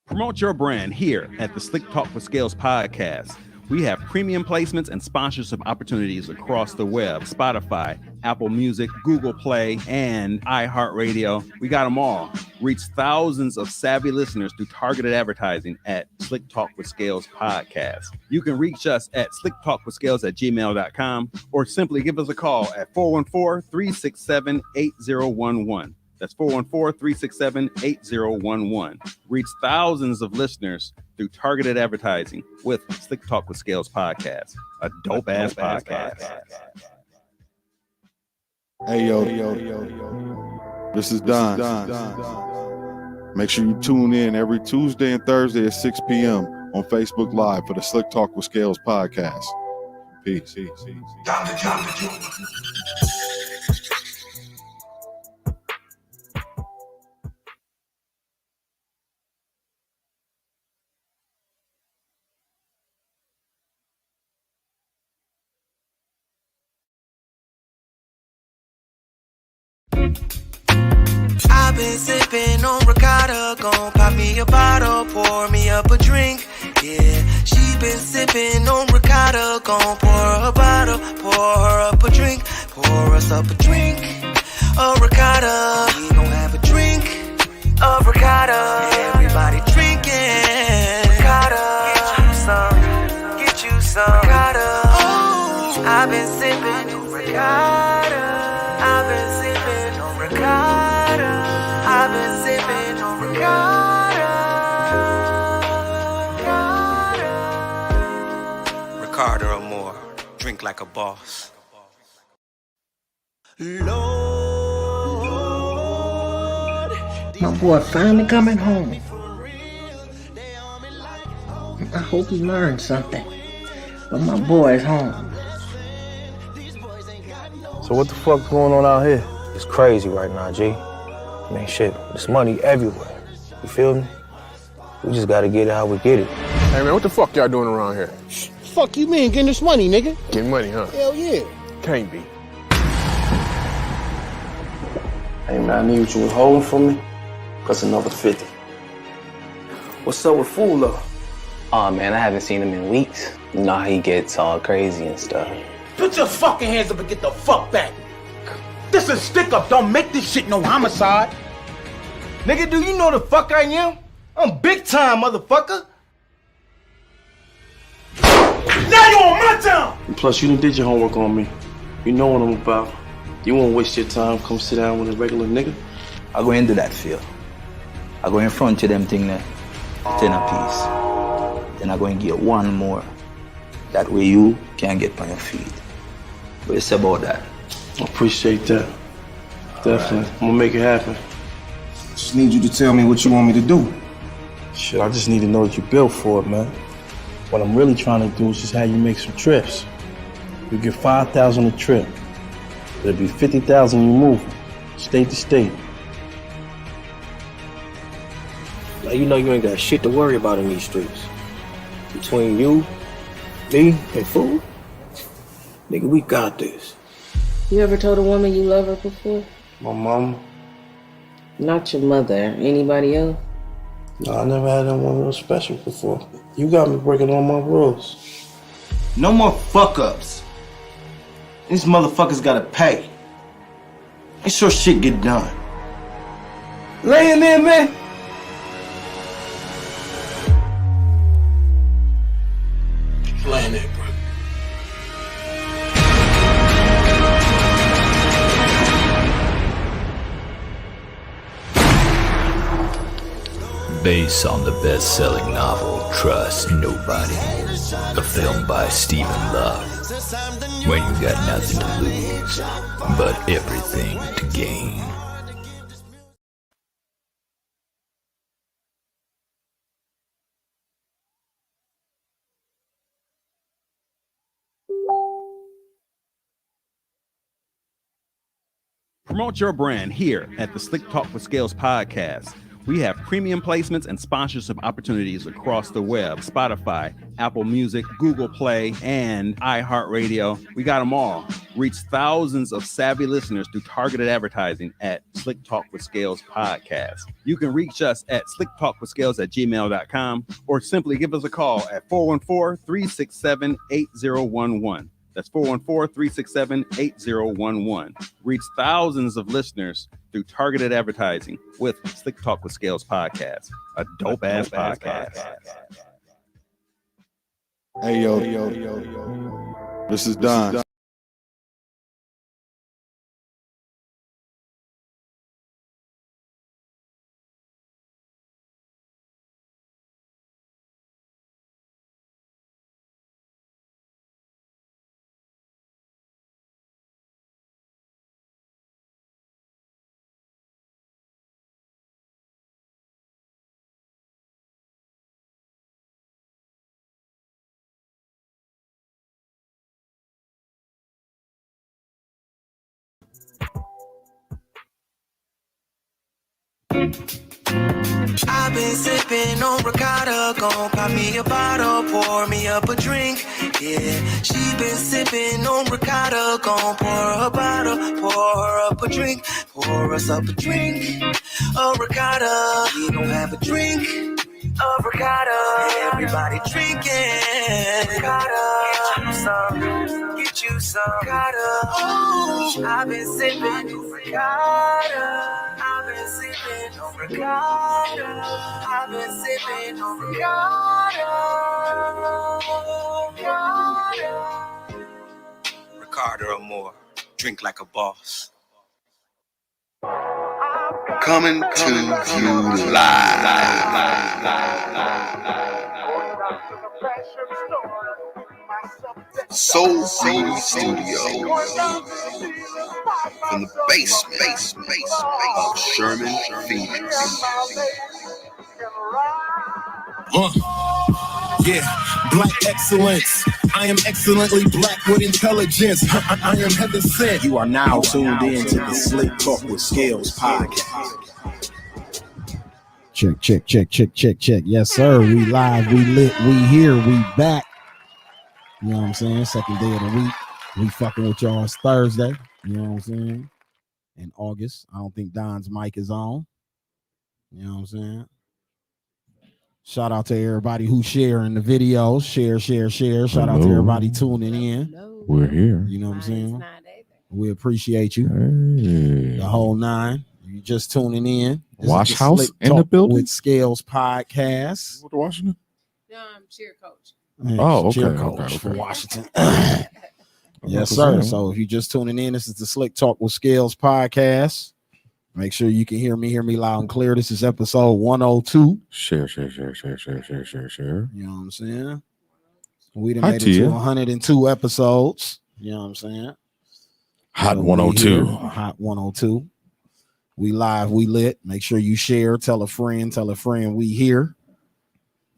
Promote your brand here at the Slicktalk with Scales podcast. We have premium placements and sponsorship opportunities across the web, Spotify, Apple Music, Google Play, and iHeartRadio. We got them all. Reach thousands of savvy listeners through targeted advertising at Slicktalk with Scales podcast. You can reach us at slicktalkwithscales@gmail.com or simply give us a call at 414-367-8011. That's 414-367-8011. Reach thousands of listeners through targeted advertising with Slick Talk with Scales podcast, a dope-ass podcast. Hey, yo. This is Don. Make sure you tune in every Tuesday and Thursday at 6 p.m. on Facebook Live for the Slick Talk with Scales podcast. Peace. I've been sipping on ricotta, gon' pop me a bottle, pour me up a drink, yeah. She been sipping on ricotta, gon' pour her a bottle, pour her up a drink, pour us up a drink, a ricotta. We gon' have a drink of ricotta. Everybody drinking ricotta. Get you some ricotta. Oh, I've been sipping on ricotta. I've been sipping on ricotta. I've been sipping on ricotta. Ricotta or more. Drink like a boss. Lord, my boy finally coming home. I hope he learned something. But my boy's home. So what the fuck's going on out here? It's crazy right now, G. I mean, shit, there's money everywhere. You feel me? We just gotta get it how we get it. Hey, man, what the fuck y'all doing around here? Fuck you mean, getting this money, nigga? Getting money, huh? Hell yeah. Can't be. Hey, man, I need what you was holding for me. Plus another 50. What's up with Fool, though? Oh, man, I haven't seen him in weeks. You know how he gets all crazy and stuff. Put your fucking hands up and get the fuck back. This is stick up. Don't make this shit no homicide. Nigga, do you know the fuck I am? I'm big time, motherfucker. Now you on my time! And plus, you done did your homework on me. You know what I'm about. You won't waste your time, come sit down with a regular nigga. I go into that field. I go in front of them thing there, 10 a piece. Then I go and get one more. That way you can get on your feet. What you say about that? I appreciate that. Definitely. Right. I'm gonna make it happen. Just need you to tell me what you want me to do. Shit, I just need to know what you're built for, man. What I'm really trying to do is just have you make some trips. You get 5,000 a trip. There'll be 50,000 you move, state to state. Now you know you ain't got shit to worry about in these streets. Between you, me, and Fool, nigga, we got this. You ever told a woman you love her before? My mama. Not your mother. Anybody else? No, I never had anyone real special before. You got me breaking all my rules. No more fuck-ups. These motherfuckers gotta pay. Make sure shit get done. Lay in there, man. Lay in there, bro. Based on the best-selling novel Trust Nobody, a film by Stephen Love. When you got nothing to lose, but everything to gain. Promote your brand here at the Slick Talk with Scales podcast. We have premium placements and sponsorship opportunities across the web, Spotify, Apple Music, Google Play, and iHeartRadio. We got them all. Reach thousands of savvy listeners through targeted advertising at Slick Talk with Scales podcast. You can reach us at slicktalkwithscales@gmail.com or simply give us a call at 414-367-8011. That's 414-367-8011. Reach thousands of listeners through targeted advertising with Slick Talk with Scales podcast, a dope-ass podcast. Hey, yo. This is Don. I've been sipping on ricotta, gon' pop me a bottle, pour me up a drink. Yeah, she been sipping on ricotta, gon' pour her a bottle, pour her up a drink, pour us up a drink. A ricotta, we gon' have a drink. A ricotta, everybody drinking. Ricotta, get you some ricotta. Oh, I've been sipping on ricotta. I've been sipping on ricotta. I've been sipping on ricotta. Ricotta or more. Drink like a boss. Coming to you live. Soul City Studios. From the basement of Sherman, Phoenix. Yeah, black excellence. I am excellently black with intelligence. I am heaven sent. You are now tuned in to the Slick Talk with Scales podcast. Check. Yes, sir. We live, we lit, we here, we back. You know what I'm saying? Second day of the week. We fucking with y'all. It's Thursday. You know what I'm saying? In August. I don't think Don's mic is on. You know what I'm saying? Shout out to everybody who's sharing the videos. Share. Shout out to everybody tuning in. We're here. You know what I'm saying? We appreciate you. Hey. The whole nine. You just tuning in. This Wash House in the building? With Scales podcast. What, Washington? Cheer coach. Oh, okay. Cheer coach for Washington. Yes, sir. So if you're just tuning in, this is the Slick Talk with Scales podcast. Make sure you can hear me loud and clear. This is episode 102. Share. You know what I'm saying? We done made it to 102 episodes. You know what I'm saying? Hot 102. Hot 102. We live, we lit. Make sure you share. Tell a friend we here.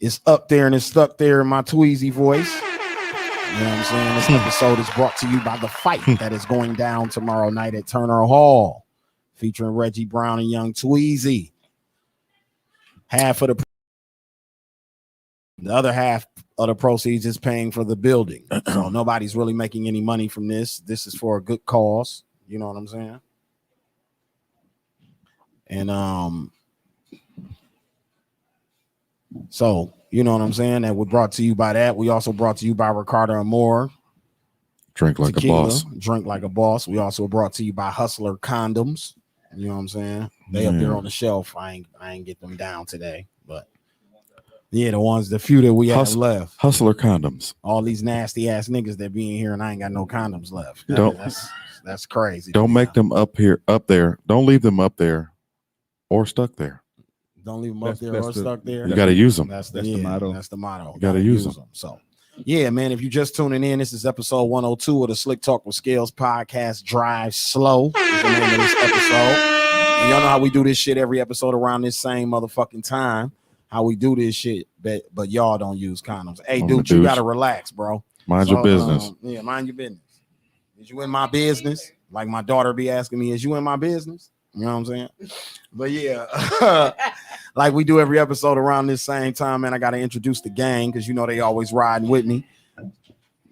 It's up there and it's stuck there in my Tweezy voice. You know what I'm saying? This episode is brought to you by the fight that is going down tomorrow night at Turner Hall, featuring Reggie Brown and Young Tweezy. Half of the other half of the proceeds is paying for the building. So nobody's really making any money from this. This is for a good cause. You know what I'm saying? And so you know what I'm saying? That we're brought to you by that. We also brought to you by Ricardo and Moore. Drink like Tequila, a boss. Drink like a boss. We also brought to you by Hustler Condoms. You know what I'm saying? They up there on the shelf. I ain't get them down today, but yeah, the few that we have left. Hustler Condoms. All these nasty ass niggas that be in here and I ain't got no condoms left. That's crazy. Don't make them up there. Don't leave them up there or stuck there. Don't leave them up there or stuck there. You got to use them. That's the motto. That's the motto. You got to use them. So, yeah, man, if you're just tuning in, this is episode 102 of the Slick Talk with Scales podcast. Drive Slow is the name of this episode. And y'all know how we do this shit every episode around this same motherfucking time. How we do this shit, but y'all don't use condoms. Hey, dude, you got to relax, bro. Mind your business. Yeah, mind your business. Is you in my business? Like my daughter be asking me, is you in my business? You know what I'm saying? But yeah, like we do every episode around this same time, man. I got to introduce the gang because you know they always riding with me.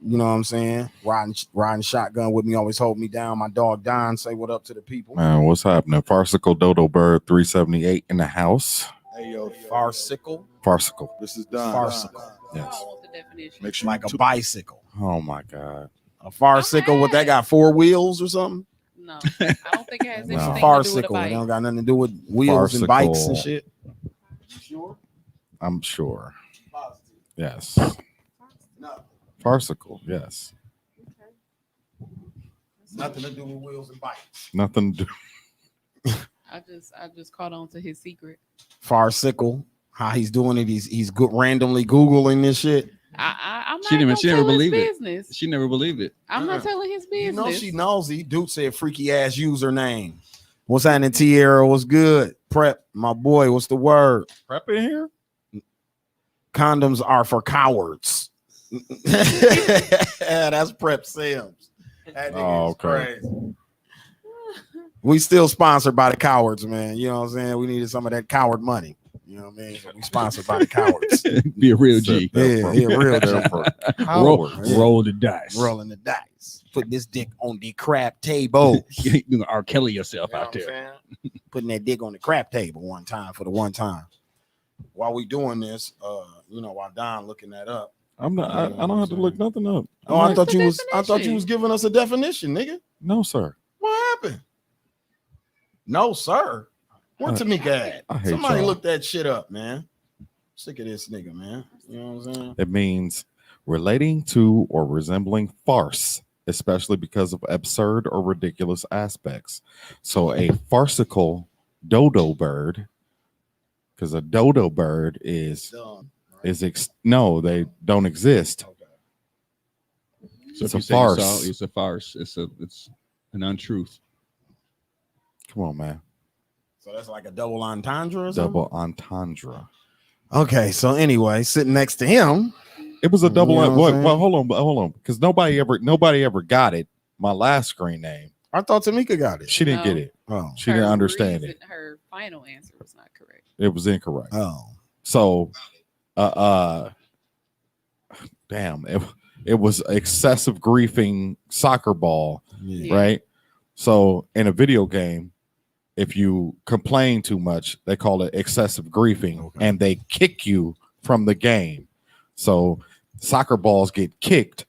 You know what I'm saying? Riding shotgun with me, always hold me down. My dog Don, say what up to the people. Man, what's happening? Farcical Dodo Bird 378 in the house. Hey yo, farcical. Farcical. This is Don. Farcical. Yes. Make sure like a bicycle. Oh my God. A farcicle. What that got? 4 wheels or something? No, I don't think it has anything to do with a Farcicle. It bike. don't got nothing to do with wheels and bikes and shit. You sure? I'm sure. Yes. Farcical. Yes. Nothing to do with wheels and bikes. Nothing to do. I just caught on to his secret. Farcical. How he's doing it? He's randomly Googling this shit. I'm not She gonna never tell believed his it. business. She never believed it. I'm not telling his business. You know she nosy. Dude said freaky ass username. What's happening, Tierra? What's good? Prep, my boy. What's the word? Prep in here? Condoms are for cowards. That's Prep Sims. That nigga is crazy. We still sponsored by the cowards, man. You know what I'm saying? We needed some of that coward money. You know what I mean? So we sponsored by the cowards. Be a real G. Yeah, real G. Roll the dice. Rolling the dice. Putting this dick on the crap table. You gonna R. Kelly yourself You know out what I'm there. Putting that dick on the crap table one time for the one time. While we doing this, while Don looking that up. I'm not. I don't have to look nothing up. Oh, I thought you was giving us a definition, nigga. No, sir. What happened? No, sir. Where Tamika at? Somebody y'all. look that shit up, man. Sick of this nigga, man. You know what I'm saying? It means relating to or resembling farce, especially because of absurd or ridiculous aspects. So a farcical dodo bird, because a dodo bird is no, they don't exist. So It's if a you say farce. it's a farce. It's an untruth. Come on, man. So that's like a double entendre or something? Double entendre. Okay, so anyway, sitting next to him. It was a double. You know what I'm saying? Well, hold on, because nobody ever got it. My last screen name. I thought Tamika got it. She didn't get it. Oh, she didn't understand it. Her final answer was not correct. It was incorrect. Oh, so, damn, it was excessive griefing soccer ball, Yeah. right? So in a video game, if you complain too much, they call it excessive griefing, and they kick you from the game. So soccer balls get kicked.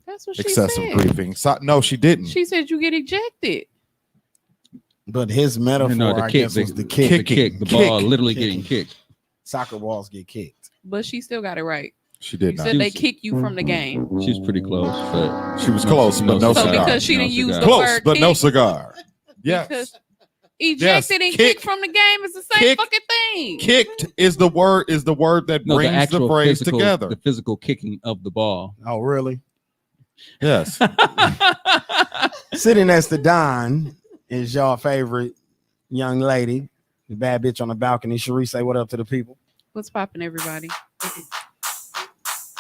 That's what she Excessive said. griefing. No, she didn't. She said you get ejected. But his metaphor, I guess, was the kick. The ball literally getting kicked. Soccer balls get kicked. But she still got it right. She did You not. said they kick you from the game. She's pretty close, but she was close, but no So cigar. because she didn't use the Close, word but no kick, cigar. Yes. because ejected and kicked from the game is the same fucking thing. Kicked is the word that no, brings the actual phrase physical, together. The physical kicking of the ball. Oh, really? Yes. Sitting next to Don is your favorite young lady, the bad bitch on the balcony. Sharice, say what up to the people. What's popping, everybody?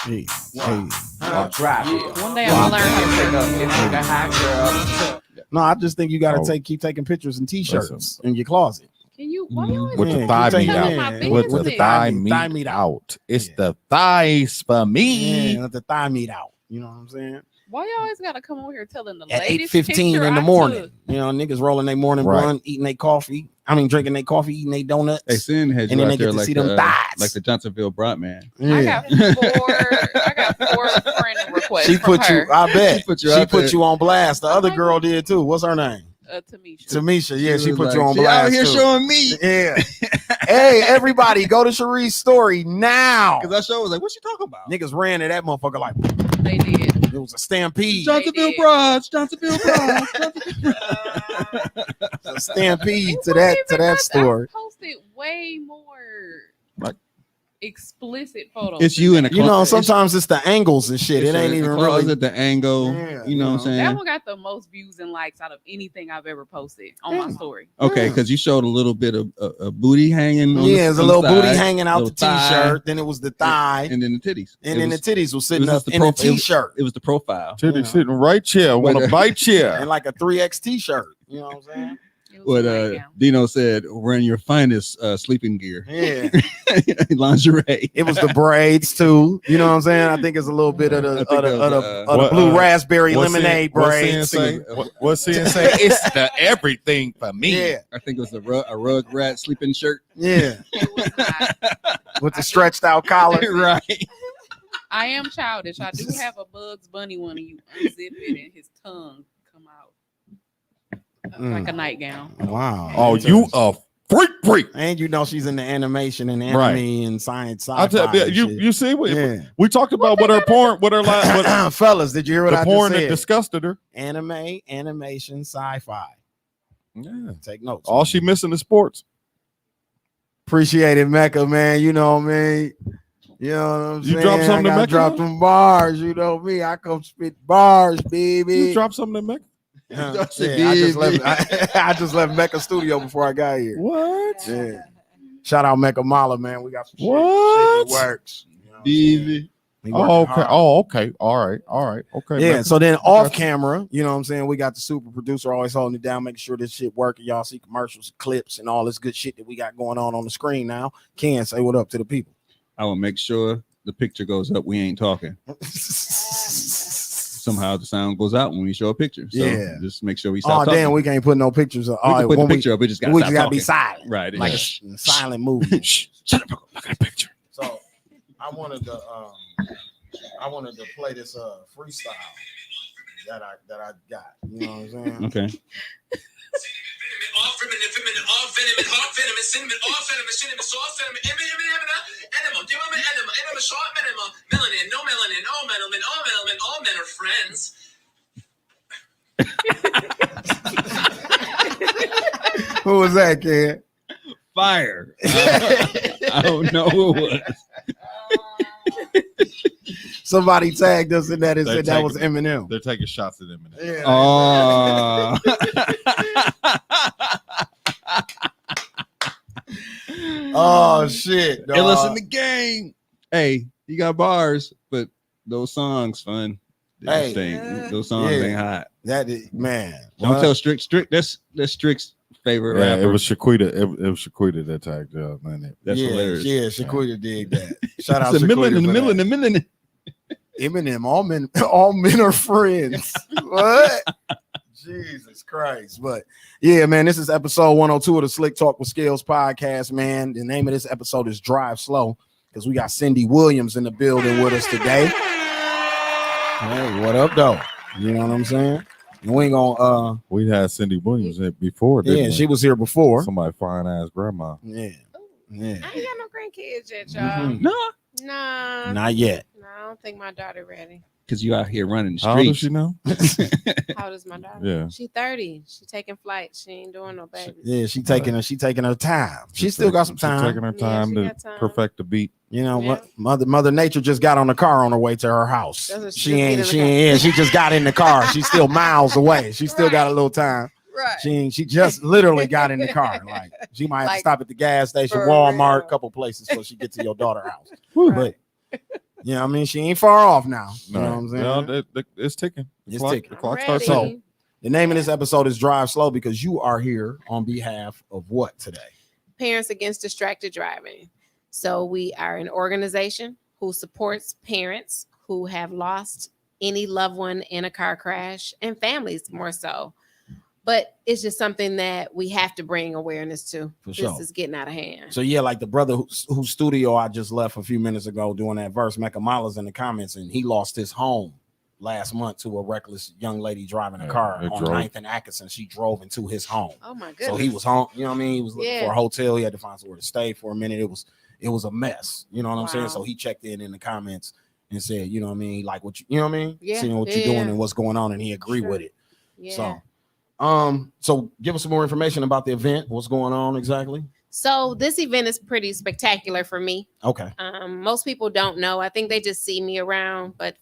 Hey. One day I'm gonna learn how to No, I just think you got to Oh. keep taking pictures in t-shirts in your closet. Can you? Why you always With the Yeah, thigh keep meat taking- out. yeah, With the thigh thigh meat out. It's the thighs for me. Yeah, let the thigh meat out. You know what I'm saying? Why you always gotta come over here telling the At latest 8:15 picture in the I morning. took? You know, niggas rolling their morning Right. blunt, eating their coffee. Drinking their coffee, eating their donuts. Hey, Sin had And you then out they there get to like see them the, thighs. like the Johnsonville Broad man. I got four friend requests. She from put her. you, I bet. She put you She out put there. you on blast. The other girl did too. What's her name? Tamisha. Tamisha. Yeah, she was put like, you on "She blast. out here too. showing me." Yeah. Hey, everybody, go to Sharice's story now. Because I showed was like, what you talking about? Niggas ran to that motherfucker like They did. it was a stampede. Johnsonville Broads, Johnsonville Broads. A stampede to that story. I posted way more Like- explicit photos. It's you in a You know, sometimes it's the angles and shit. It ain't even really. at the angle. Yeah, you know what I'm saying? That one got the most views and likes out of anything I've ever posted on my story. Okay, because you showed a little bit of a booty hanging. On Yeah, there's a on little the booty side, hanging out the little thigh, t-shirt. Then it was the thigh, and then the titties. and It then was- the titties was sitting it was up just the in a profile. t-shirt It was the profile. Titty sitting right here. Want to bite you? and like a 3X t-shirt. You know what I'm saying? what Dino said, wearing your finest sleeping gear. Yeah. Lingerie. It was the braids too. You know what I'm saying? I think it's a little bit of the blue raspberry lemonade braids. What's saying? It's the everything for me. Yeah. I think it was a rug rat sleeping shirt. Yeah. With the stretched out collar. Right. I am childish. I do have a Bugs Bunny one, and you unzip it and his tongue come out like a nightgown. Wow. Oh, you a freak. And you know she's in the animation and anime and science sci-fi. I tell you see what we talked about with her porn, with her last fellas. Did you hear what I just said? The porn that disgusted her. Anime, animation, sci-fi. Yeah. Take notes. All she missing is sports. Appreciate it, Mecca, man. You know me. You know what I'm saying? You drop something to Mecca? Drop them bars. You know me. I come spit bars, baby. You drop something to Mecca? I just left Mecca studio before I got here. What? Yeah. Shout out Mecca Mala, man. We got some shit that works. Baby. Oh, okay. Oh, okay. All right. Okay. Yeah. Mecca. So then off camera, you know what I'm saying? We got the super producer always holding it down, making sure this shit working. Y'all see commercials, clips, and all this good shit that we got going on the screen now. Ken, say what up to the people. I will make sure the picture goes up. We ain't talking. Somehow the sound goes out when we show a picture. So just make sure we stop talking. Damn, we can't put no pictures up. We can put the picture up. We just gotta be silent. Right. Like a silent movie. Shut up. Look at the picture. So I wanted to play this freestyle that I got. You know what I'm saying? Okay. All feminine, all venomous, hot venomous, cinnamon, all venomous, cinnamon, soft venomous, animal, give them an animal, short minimum, melanin, no melanin, all men are friends. Who was that, kid? Fire. I don't know who it was. Somebody tagged us in that and said that was Eminem. They're taking shots at Eminem. Yeah. Oh. Oh shit! Illest in the game. Hey, you got bars, but those songs fun. Those songs ain't hot. That is, man. Don't tell Strick. That's Strick's favorite rapper. It was Shaquita. It was Shaquita that tagged man. That's hilarious. Yeah, Shaquita did that. Shout out to Shaquita. In the middle. Eminem. All men are friends. What? Jesus Christ. But yeah, man, this is episode 102 of the Slick Talk with Scales podcast, man. The name of this episode is Drive Slow because we got Cindy Williams in the building with us today. Hey, what up, though? You know what I'm saying? And we ain't gonna we had Cindy Williams before. Yeah, she was here before. Somebody fine ass grandma. Yeah. I ain't got no grandkids yet, y'all. Mm-hmm. Nah. Not yet. No, I don't think my daughter ready. Because you out here running the streets. How old does she know? How old is my daughter? Yeah. She 30. She taking flights. She ain't doing no babies. Yeah, she taking her time. She still got some time. She's taking her time to perfect the beat. You know what? Mother Nature just got on the car on her way to her house. She just got in the car. She's still miles away. She still got a little time. Right. She just literally got in the car. Like she might have to stop at the gas station, Walmart, a couple places before she gets to your daughter's house. But you know what I mean? She ain't far off now. You know what I'm saying? No, it's ticking. Ticking. The clock starts. So the name of this episode is Drive Slow because you are here on behalf of what today? Parents Against Distracted Driving. So we are an organization who supports parents who have lost any loved one in a car crash and families more so. But it's just something that we have to bring awareness to. This is getting out of hand. So yeah, like the brother whose studio I just left a few minutes ago doing that verse, Mecca Mala's in the comments, and he lost his home last month to a reckless young lady driving a car on 9th and Atkinson. She drove into his home. Oh my goodness. So he was home. You know what I mean? He was looking for a hotel. He had to find somewhere to stay for a minute. It was a mess. You know what I'm saying? So he checked in the comments and said, you know what I mean? Like what you know what I mean? Yeah. Seeing what you're doing and what's going on, and he agreed with it. Yeah. So give us some more information about the event. What's going on exactly? So this event is pretty spectacular for me. Okay. Most people don't know. I think they just see me around, but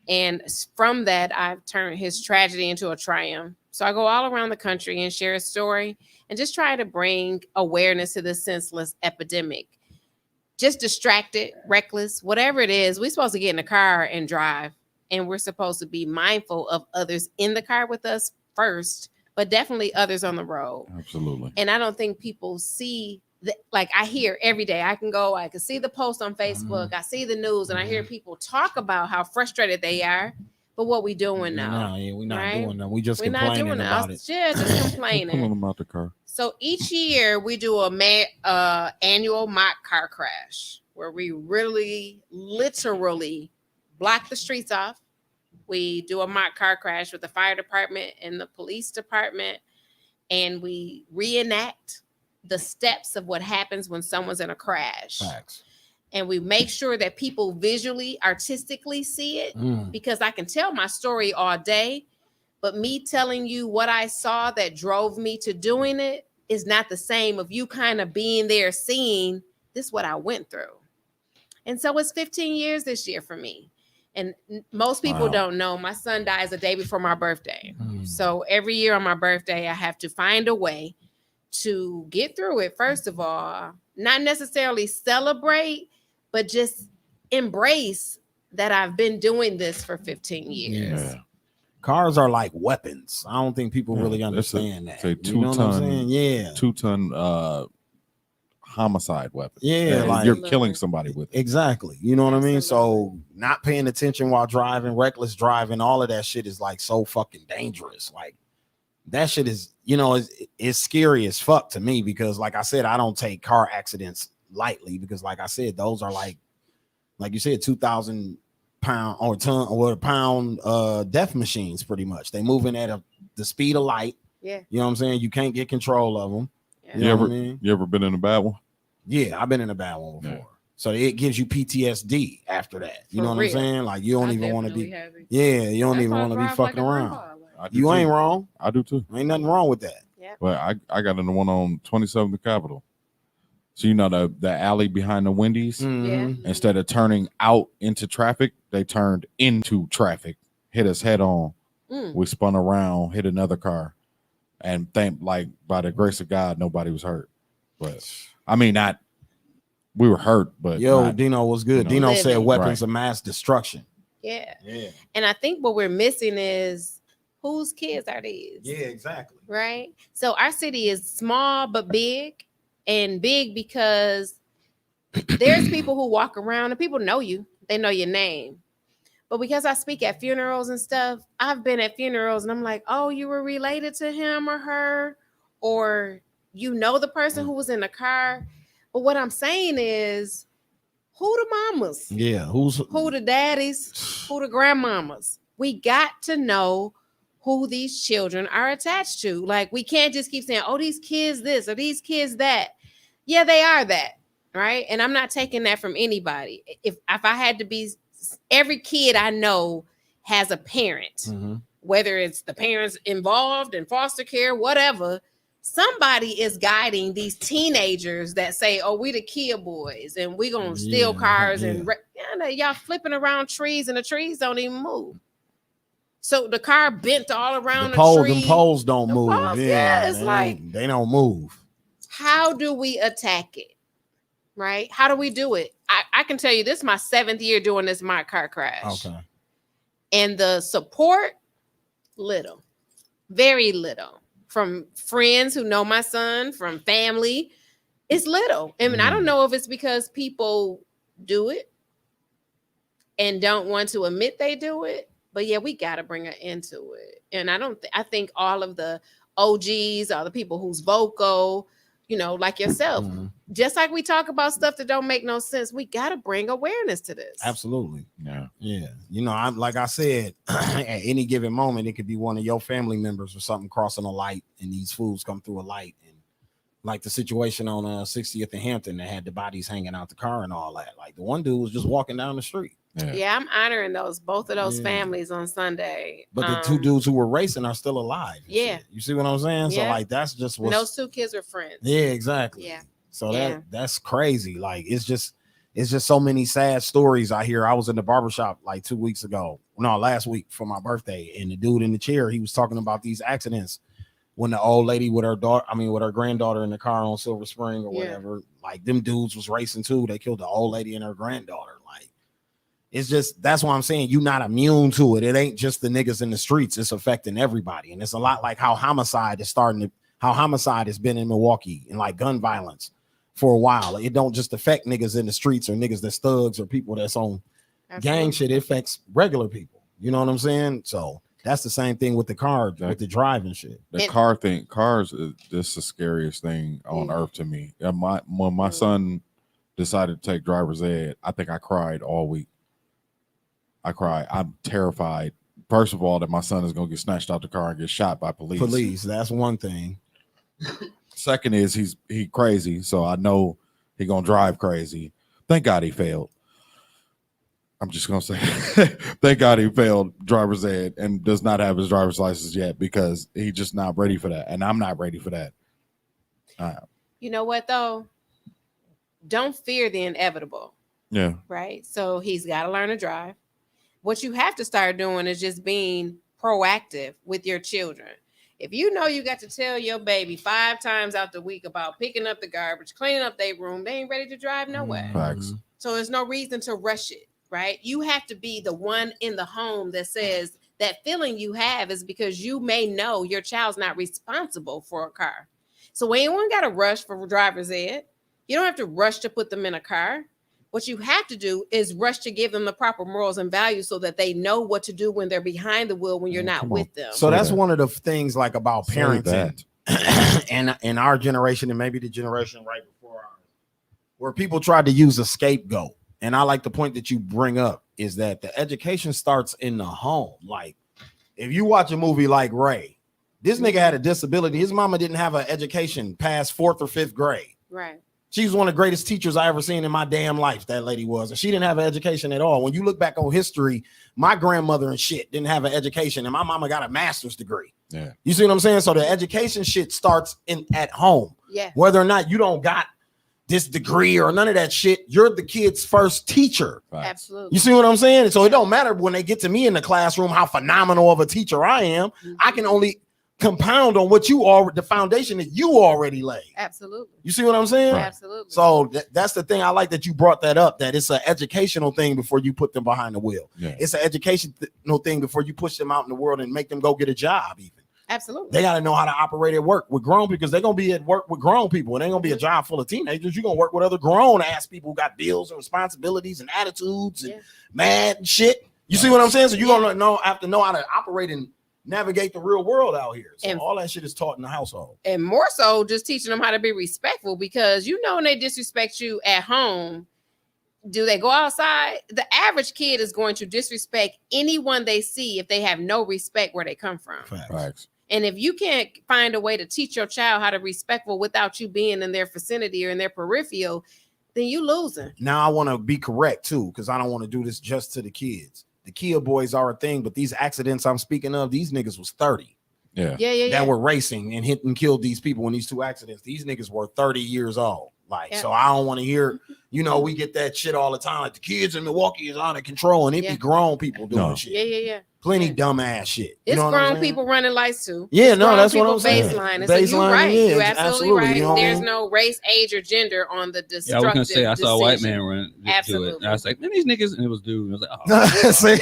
and from that, I've turned his tragedy into a triumph. So I go all around the country and share a story and just try to bring awareness to this senseless epidemic. Just distracted, reckless, whatever it is, we're supposed to get in the car and drive. and we're supposed to be mindful of others in the car with us first, but definitely others on the road. Absolutely. And I don't think people see that. Like, I hear every day, I can see the post on Facebook, I see the news, and I hear people talk about how frustrated they are. But what we doing now? No, we're not right? doing that. We just We're not complaining doing about that. it. Yeah, just complaining. Pulling them out the car. So each year we do a annual mock car crash where we really literally block the streets off. We do a mock car crash with the fire department and the police department, and we reenact the steps of what happens when someone's in a crash. Facts. And we make sure that people visually, artistically see it, because I can tell my story all day, but me telling you what I saw that drove me to doing it is not the same of you kind of being there, seeing this is what I went through. And so it's 15 years this year for me. And most people don't know my son dies the day before my birthday. So every year on my birthday, I have to find a way to get through it. First of all, not necessarily celebrate, but just embrace that I've been doing this for 15 years. Yeah. Cars are like weapons. I don't think people really understand that. It's a You know what I'm saying? Yeah. 2-ton homicide weapon. Yeah, like you're killing somebody with it. Exactly. You know what I mean? So not paying attention while driving, reckless driving, all of that shit is like so fucking dangerous. Like that shit is, you know, it's scary as fuck to me, because like I said, I don't take car accidents lightly, because like I said, those are like you said, 2,000 pound or ton or pound death machines. Pretty much they moving at the speed of light. Yeah, you know what I'm saying? You can't get control of them. Yeah. You know what I mean? You ever been in a bad one? Yeah, I've been in a bad one before. Yeah. So it gives you PTSD after that. You know what I'm saying? Like you don't even want to be. Yeah, you don't even want to be fucking around. You ain't wrong. I do too. Ain't nothing wrong with that. Yeah. But I got in the one on 27th Capitol. So you know the alley behind the Wendy's. Mm-hmm. Instead of turning out into traffic, they turned into traffic, hit us head on. We spun around, hit another car, and like by the grace of God, nobody was hurt. But I mean, we were hurt, but Dino was good. You know, Dino said weapons of mass destruction. Yeah. And I think what we're missing is whose kids are these? Yeah, exactly. Right. So our city is small but big, and big because there's people who walk around and people know you. They know your name. But because I speak at funerals and stuff, I've been at funerals and I'm like, oh, you were related to him or her, or you know the person who was in the car. But what I'm saying is, who the mamas? Yeah, who the daddies? Who the grandmamas? We got to know who these children are attached to. Like, we can't just keep saying, oh, these kids this or these kids that. Yeah, they are that, right? And I'm not taking that from anybody. If I had to be, every kid I know has a parent, whether it's the parents involved in foster care, whatever. Somebody is guiding these teenagers that say, oh, we the Kia boys and we gonna steal cars and y'all flipping around trees and the trees don't even move. So the car bent all around the tree. The poles don't move. Poles, yeah, it's they don't move. How do we attack it? Right? How do we do it? I can tell you, this is my 7th year doing this mock car crash. Okay. And the support, little, very little. From friends who know my son, from family, it's little. I mean, I don't know if it's because people do it and don't want to admit they do it, but yeah, we got to bring an end to it. And I think all of the OGs, all the people who's vocal, you know, like yourself, just like we talk about stuff that don't make no sense, we got to bring awareness to this. Absolutely. Yeah. You know, like I said, at any given moment, it could be one of your family members or something crossing a light and these fools come through a light. And like the situation on 60th and Hampton that had the bodies hanging out the car and all that. Like the one dude was just walking down the street. Yeah, I'm honoring both of those families on Sunday. But the two dudes who were racing are still alive. Yeah. You see what I'm saying? Yeah. So like that's just what those two kids were friends. Yeah, exactly. Yeah. So that's crazy. Like it's just so many sad stories I hear. I was in the barbershop like 2 weeks ago. No, last week for my birthday. And the dude in the chair, he was talking about these accidents when the old lady with her with her granddaughter in the car on Silver Spring or whatever, like them dudes was racing too. They killed the old lady and her granddaughter. Like, It's just that's why I'm saying you're not immune to it. It ain't just the niggas in the streets. It's affecting everybody. And it's a lot like how homicide has been in Milwaukee and like gun violence for a while. It don't just affect niggas in the streets or niggas that's thugs or people that's on gang shit. It affects regular people. You know what I'm saying? So that's the same thing with the car, with the driving shit. The car thing, cars is just the scariest thing on earth to me. And when my son decided to take driver's ed, I think I cried all week. I cried. I'm terrified. First of all, that my son is gonna get snatched out the car and get shot by police. That's one thing. Second is he crazy, so I know he gonna drive crazy. Thank God he failed. I'm just gonna say, thank God he failed driver's ed and does not have his driver's license yet because he's just not ready for that, and I'm not ready for that. You know what though? Don't fear the inevitable. Yeah. Right. So he's got to learn to drive. What you have to start doing is just being proactive with your children. If you know you got to tell your baby 5 times out the week about picking up the garbage, cleaning up their room, they ain't ready to drive nowhere. Facts. So there's no reason to rush it, right? You have to be the one in the home that says that feeling you have is because you may know your child's not responsible for a car. So we ain't got to rush for driver's ed. You don't have to rush to put them in a car. What you have to do is rush to give them the proper morals and values so that they know what to do when they're behind the wheel when you're not with them. So that's one of the things like about parenting and in our generation and maybe the generation right before ours, where people tried to use a scapegoat. And I like the point that you bring up is that the education starts in the home. Like if you watch a movie like Ray, this nigga had a disability. His mama didn't have an education past 4th or 5th grade. Right. She was one of the greatest teachers I ever seen in my damn life. That lady was, and she didn't have an education at all. When you look back on history, my grandmother and shit didn't have an education, and my mama got a master's degree. Yeah, you see what I'm saying? So the education shit starts at home. Yeah, whether or not you don't got this degree or none of that shit, you're the kid's first teacher. Absolutely. You see what I'm saying? So it don't matter when they get to me in the classroom how phenomenal of a teacher I am. I can only compound on what you are, the foundation that you already laid. Absolutely. You see what I'm saying? Right. Absolutely. So that's the thing. I like that you brought that up, that it's an educational thing before you put them behind the wheel. Yeah. It's an educational thing before you push them out in the world and make them go get a job even. Absolutely. They got to know how to operate at work with grown people because they're going to be at work with grown people. It ain't going to be a job full of teenagers. You're going to work with other grown ass people who got bills and responsibilities and attitudes and mad and shit. You see what I'm saying? So you're going to have to know how to operate and navigate the real world out here. So all that shit is taught in the household. And more so just teaching them how to be respectful because you know when they disrespect you at home, do they go outside? The average kid is going to disrespect anyone they see if they have no respect where they come from. Facts. And if you can't find a way to teach your child how to be respectful without you being in their vicinity or in their peripheral, then you losing. Now I want to be correct too, because I don't want to do this just to the kids. The Kia boys are a thing, but these accidents I'm speaking of, these niggas was 30. Yeah. That were racing and hit and killed these people in these 2 accidents. These niggas were 30 years old. Like, so I don't want to hear, we get that shit all the time. Like the kids in Milwaukee is out of control and it be grown people doing shit. Yeah. Plenty dumbass shit. It's know grown people running lights too. Yeah, it's no, grown that's people what I'm saying. Baseline. So you're right. You're absolutely right. You know There's no race, age, or gender on the destructive I was gonna say I saw a white man run absolutely. do it. And I was like, man, these niggas, and it was dude. And I was like,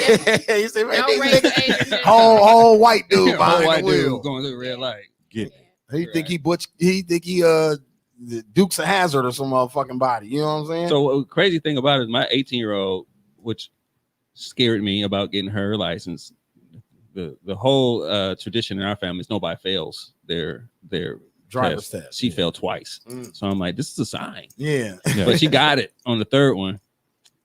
oh, you see, man, no race, age, or gender. whole white dude behind white the wheel dude going through the red light. Get He think he Dukes a Hazard or some motherfucking body. You know what I'm saying? So crazy thing about it is my 18-year-old, which scared me about getting her license. The whole tradition in our family is nobody fails their driver's test. She failed twice. So I'm like, this is a sign. Yeah. But she got it on the third one.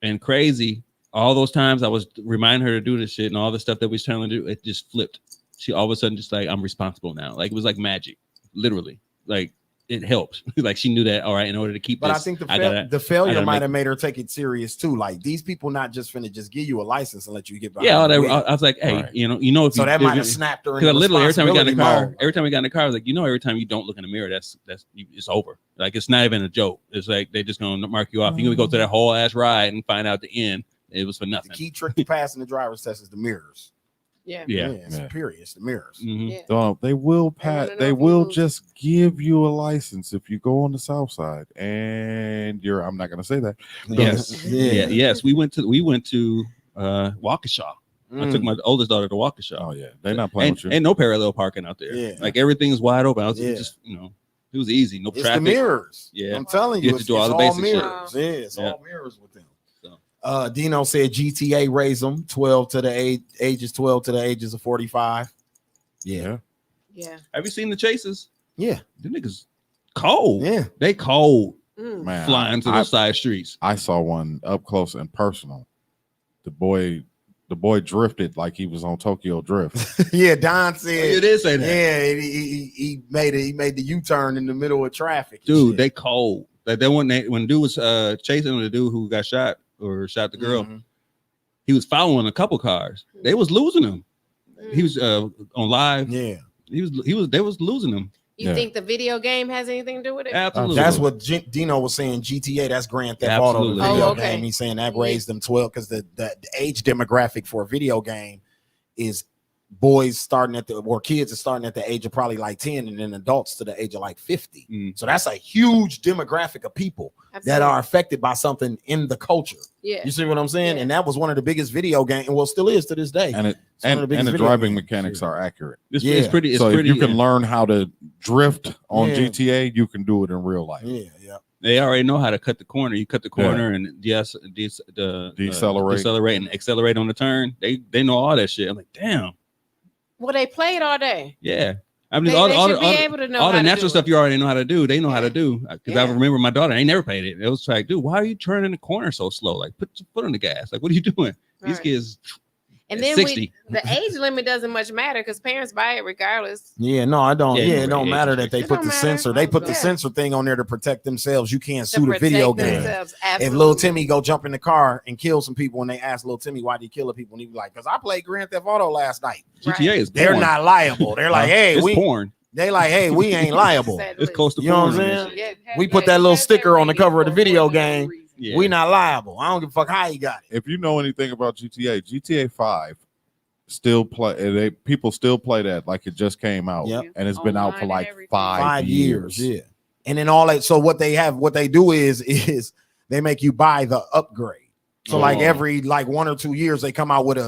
And crazy, all those times I was reminding her to do this shit and all the stuff that we was trying to do, it just flipped. She all of a sudden just like, I'm responsible now. Like it was like magic, literally. Like it helped. Like she knew that, all right, in order to keep but this, I think the failure might have made her take it serious too. Like these people not just finna just give you a license and let you get behind. Yeah, I was like, hey, if so that might have snapped her. Because literally every time we got in the car, I was like, every time you don't look in the mirror, that's it's over. Like it's not even a joke. It's like they just gonna mark you off. You're gonna go through that whole ass ride and find out the end it was for nothing. The key trick to passing the driver's test is the mirrors. Yeah. It's period. The mirrors. They will they will just give you a license if you go on the south side and I'm not gonna say that. Yes. Yes. We went to Waukesha. I took my oldest daughter to Waukesha. Oh yeah, they're not playing with you. Ain't no parallel parking out there. Yeah. Like everything's wide open. I was Yeah. just, it was easy. No It's traffic. the mirrors. Yeah. I'm telling you, have to it's do all the all basic shit. mirrors. Yeah, it's Yeah. all mirrors with them. Dino said GTA raised them 12 to the ages 12 to the ages of 45. Yeah. Yeah. Have you seen the chases? Yeah. Them niggas cold. Yeah. They cold. Man, Flying to those side streets. I saw one up close and personal. The boy drifted like he was on Tokyo Drift. Yeah, Don said you did say that. Yeah, he made the U-turn in the middle of traffic. Dude, they cold. Like that when dude was chasing the dude who got shot or shot the girl, he was following a couple cars. They was losing him. He was on live. Yeah. They was losing him. You think the video game has anything to do with it? Absolutely. That's what Dino was saying. GTA, that's Grand Theft Auto, the video game. He's saying that raised them 12 because the age demographic for a video game is boys starting kids are starting at the age of probably like 10 and then adults to the age of like 50. So that's a huge demographic of people that are affected by something in the culture. Yeah. You see what I'm saying? And that was one of the biggest video games, well, still is to this day. And the driving mechanics are accurate. It's pretty. If you can learn how to drift on GTA, you can do it in real life. Yeah, yeah. They already know how to cut the corner. You cut the corner and decelerate and accelerate on the turn. They know all that shit. I'm like, damn. Well, they played all day. Yeah. I mean, They all should be able to know all how the to natural do stuff it. you already know how to do. They know how to do. Because I remember my daughter, they never played it. It was like, dude, why are you turning the corner so slow? Like, put your foot on the gas. Like, what are you doing? These Right. kids. And then 60. the age limit doesn't much matter because parents buy it regardless. Yeah, no, I don't. Yeah, Yeah, you're it don't right. matter that they It put don't the matter. censor. They put the Yeah. censor thing on there to protect themselves. You can't To sue the video protect game. themselves. If Absolutely. little Timmy go jump in the car and kill some people, and they ask little Timmy why did he kill the people, and he be like, "Because I played Grand Theft Auto last night." GTA is They're porn. not liable. They're like, "Hey, it's we." porn. They like, "Hey, we ain't liable." It's close to You know porn. what I'm and saying? shit. We put that little sticker on the cover of the video game. Yeah. We not liable. I don't give a fuck how you got it. If you know anything about GTA 5 still play people still play that like it just came out. Yep. And it's been out for like 5 years. Yeah. And then all that. So what they do is they make you buy the upgrade. So like every like 1 or 2 years they come out with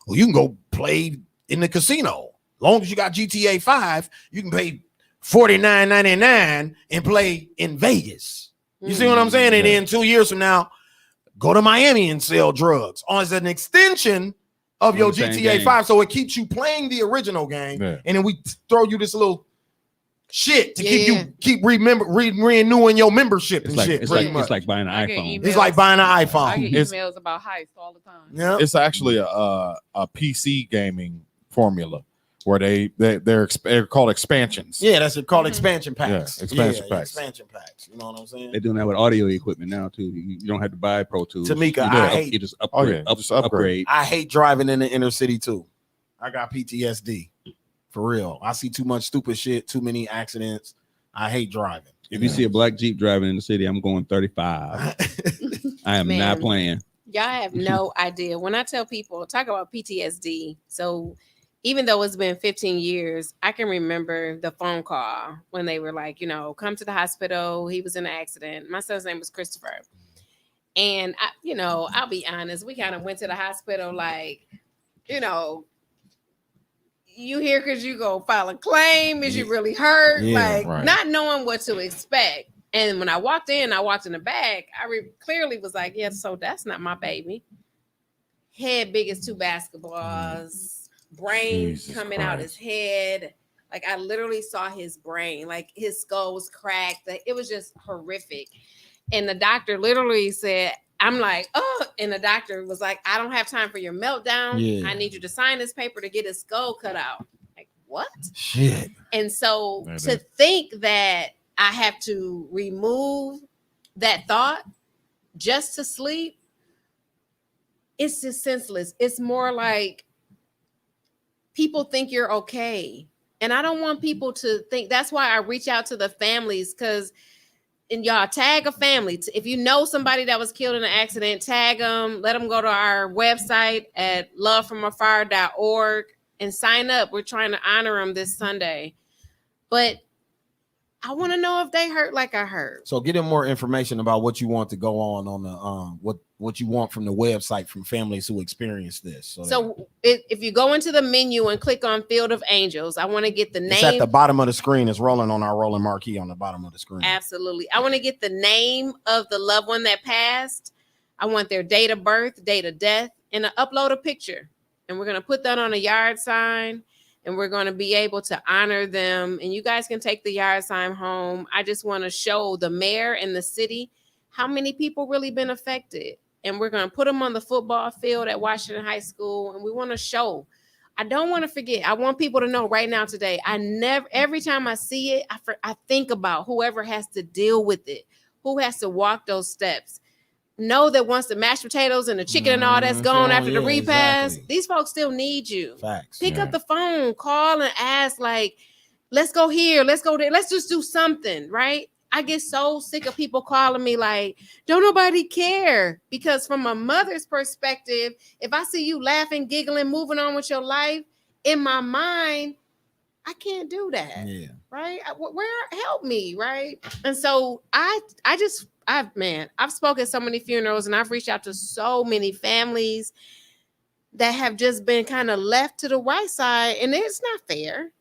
you can go play in the casino. Long as you got GTA 5, you can pay $49.99 and play in Vegas. You see what I'm saying? And then 2 years from now, go to Miami and sell drugs as an extension of your the same GTA game. 5. So it keeps you playing the original game. Yeah. And then we throw you this little shit to keep renewing your membership It's and like shit. it's pretty like much. it's like buying an iPhone. It's like buying an I iPhone. get emails about heists all the time. Yeah. It's actually a PC gaming formula where they're called expansions. Yeah, that's called expansion packs. Yeah, expansion packs. Expansion packs. You know what I'm saying? They're doing that with audio equipment now too. You don't have to buy Pro Tools. Tamika, you just upgrade. I hate driving in the inner city too. I got PTSD for real. I see too much stupid shit, too many accidents. I hate driving. If you see a black Jeep driving in the city, I'm going 35. I am Man. not playing. Y'all have no idea. When I tell people, talk about PTSD. So even though it's been 15 years, I can remember the phone call when they were like, come to the hospital. He was in an accident. My son's name was Christopher. And, I'll be honest. We kind of went to the hospital like, you here because you go file a claim. Is you really hurt? Not knowing what to expect. And when I walked in the back. I clearly was like, yeah, so that's not my baby. Head big as 2 basketballs. Brain coming out his head. Like I literally saw his brain. Like his skull was cracked. Like, it was just horrific. And the doctor literally said, I'm like, oh, and the doctor was like, I don't have time for your meltdown. Yeah. I need you to sign this paper to get his skull cut out. Like, what? Shit. And so to think that I have to remove that thought just to sleep, it's just senseless. It's more like people think you're okay. And I don't want people to think. That's why I reach out to the families because y'all tag a family. If you know somebody that was killed in an accident, tag them. Let them go to our website at lovefromafar.org and sign up. We're trying to honor them this Sunday. But I want to know if they hurt like I hurt. So get them more information about what you want to go on the what you want from the website from families who experience this. So if you go into the menu and click on Field of Angels, I want to get the name. It's at the bottom of the screen. It's rolling on our rolling marquee on the bottom of the screen. Absolutely. I want to get the name of the loved one that passed. I want their date of birth, date of death, and upload a picture. And we're going to put that on a yard sign, and we're going to be able to honor them. And you guys can take the yard sign home. I just want to show the mayor and the city how many people really been affected. And we're going to put them on the football field at Washington High School. And we want to show. I don't want to forget. I want people to know right now today. Every time I see it, I think about whoever has to deal with it, who has to walk those steps. Know that once the mashed potatoes and the chicken and all that's gone after the repast, these folks still need you. Facts. Pick up the phone, call and ask, like, let's go here, let's go there, let's just do something, right? I get so sick of people calling me like, don't nobody care. Because from a mother's perspective, if I see you laughing, giggling, moving on with your life, in my mind, I can't do that. Yeah. Right? Help me, right? And so I've spoken at so many funerals and I've reached out to so many families that have just been kind of left to the right side, and it's not fair.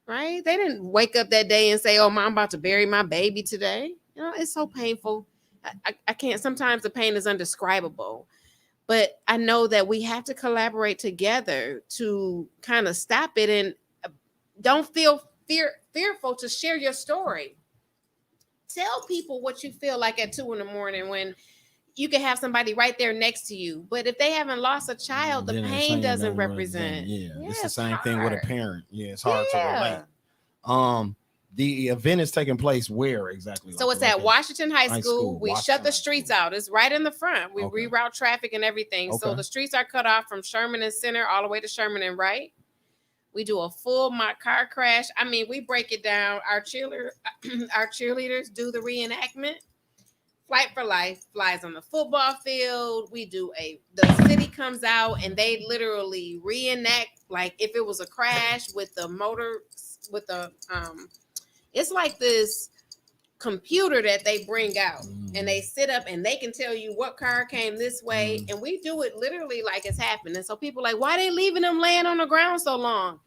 Right? They didn't wake up that day and say, oh, I'm about to bury my baby today. You know, it's so painful. I can't, sometimes the pain is undescribable, but I know that we have to collaborate together to kind of stop it, and don't feel fearful to share your story. Tell people what you feel like at 2 a.m. when you can have somebody right there next to you. But if they haven't lost a child, the pain doesn't represent. It's the same thing with a parent. Yeah, it's hard to relate. The event is taking place where exactly? So it's at Washington High School. We shut the streets out. It's right in the front. We reroute traffic and everything. Okay. So the streets are cut off from Sherman and Center all the way to Sherman and Wright. We do a full mock car crash. I mean, we break it down. Our cheerleaders do the reenactment. Flight for Life flies on the football field. The city comes out and they literally reenact like if it was a crash with the motor, it's like this computer that they bring out and they sit up and they can tell you what car came this way. And we do it literally like it's happening. So people are like, why are they leaving them laying on the ground so long?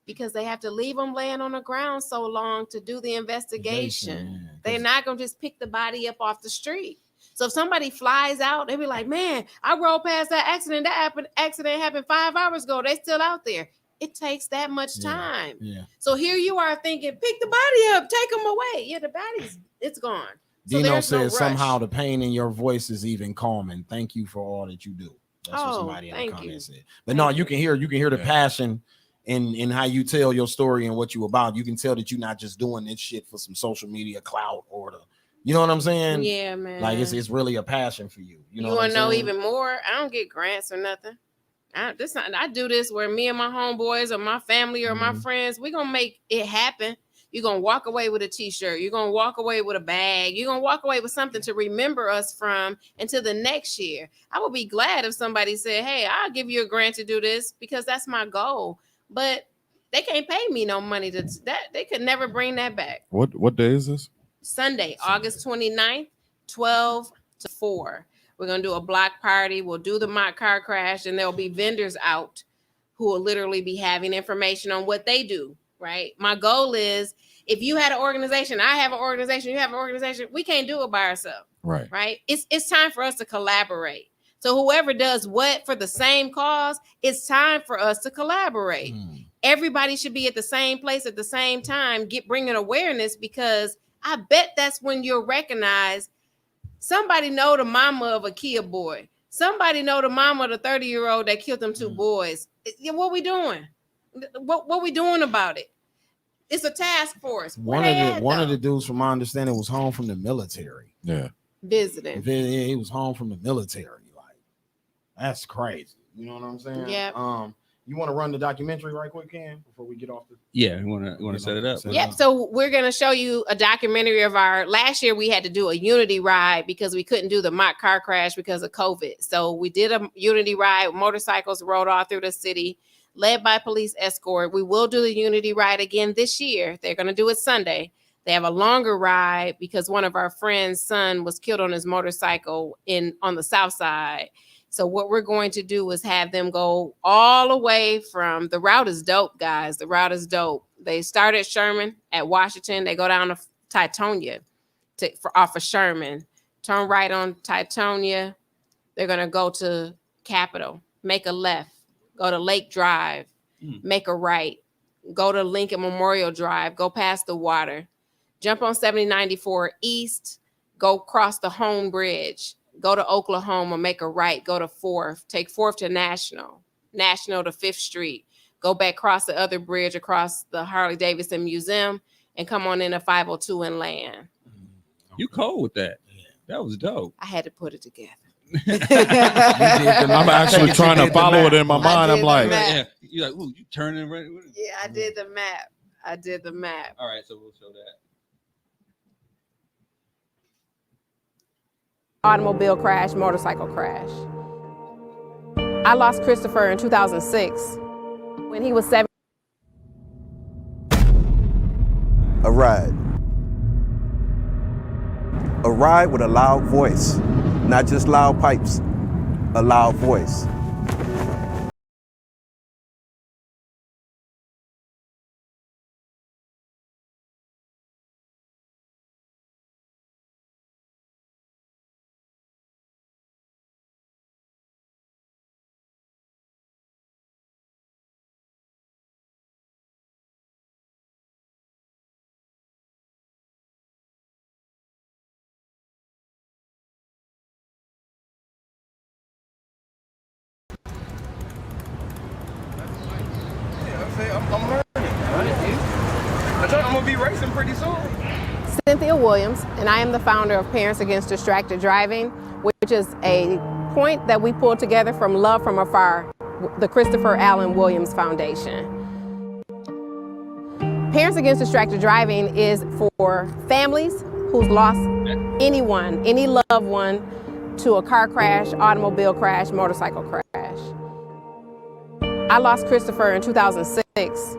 Because they have to leave them laying on the ground so long to do the investigation. They're not going to just pick the body up off the street. So if somebody flies out, they'll be like, man, I rolled past that accident. Accident happened 5 hours ago. They still out there. It takes that much time. Yeah. So here you are thinking, pick the body up, take them away. Yeah, the body's, it's gone. So Dino says somehow the pain in your voice is even calming. Thank you for all that you do. That's what somebody in the comments said. But no, you can hear the passion in how you tell your story and what you about. You can tell that you're not just doing this shit for some social media clout or you know what I'm saying? Yeah, man. Like it's really a passion for you. You want to know even more? I don't get grants or nothing. I do this where me and my homeboys or my family or my friends, we're gonna make it happen. You're gonna walk away with a t-shirt, you're gonna walk away with a bag, you're gonna walk away with something to remember us from until the next year. I would be glad if somebody said, hey, I'll give you a grant to do this because that's my goal. But they can't pay me no money to that. They could never bring that back. What day is this? Sunday, August 29th, 12 to 4. We're going to do a block party. We'll do the mock car crash, and there'll be vendors out who will literally be having information on what they do, right? My goal is if you had an organization, I have an organization, you have an organization, we can't do it by ourselves, right? It's time for us to collaborate. So whoever does what for the same cause, it's time for us to collaborate. Everybody should be at the same place at the same time, bringing awareness, because I bet that's when you'll recognize somebody know the mama of a Kia boy. Somebody know the mama of the 30-year-old that killed them 2 boys. What we doing? What we doing about it? It's a task force. One of the dudes, from my understanding, was home from the military. Yeah. Visiting. Yeah, he was home from the military. Like, that's crazy. You know what I'm saying? Yeah. You want to run the documentary right quick, Ken, before we get off the... Yeah, you want to set it up? Yep. So we're going to show you a documentary of last year we had to do a unity ride because we couldn't do the mock car crash because of COVID. So we did a unity ride. Motorcycles rode all through the city, led by police escort. We will do the unity ride again this year. They're going to do it Sunday. They have a longer ride because one of our friends' son was killed on his motorcycle on the south side. So what we're going to do is have them go all the way from, the route is dope, guys. The route is dope. They start at Sherman, at Washington. They go down to Titonia off of Sherman. Turn right on Titonia. They're going to go to Capitol, make a left, go to Lake Drive, make a right, go to Lincoln Memorial Drive, go past the water, jump on 7094 East, go cross the Home Bridge, go to Oklahoma, make a right, go to 4th, take 4th to National to 5th Street, go back across the other bridge across the Harley-Davidson Museum, and come on into 502 and land. You cold with that. That was dope. I had to put it together. I'm actually trying to follow it in my mind. I'm like, you're like, ooh, you turning right. Yeah, I did the map. All right, so we'll show that. Automobile crash, motorcycle crash. I lost Christopher in 2006 when he was 7. A ride. A ride with a loud voice, not just loud pipes, a loud voice. I'm learning. I thought I'm gonna be racing pretty soon. Cynthia Williams, and I am the founder of Parents Against Distracted Driving, which is a point that we pulled together from Love from Afar, the Christopher Allen Williams Foundation. Parents Against Distracted Driving is for families who's lost anyone, any loved one, to a car crash, automobile crash, motorcycle crash. I lost Christopher in 2006.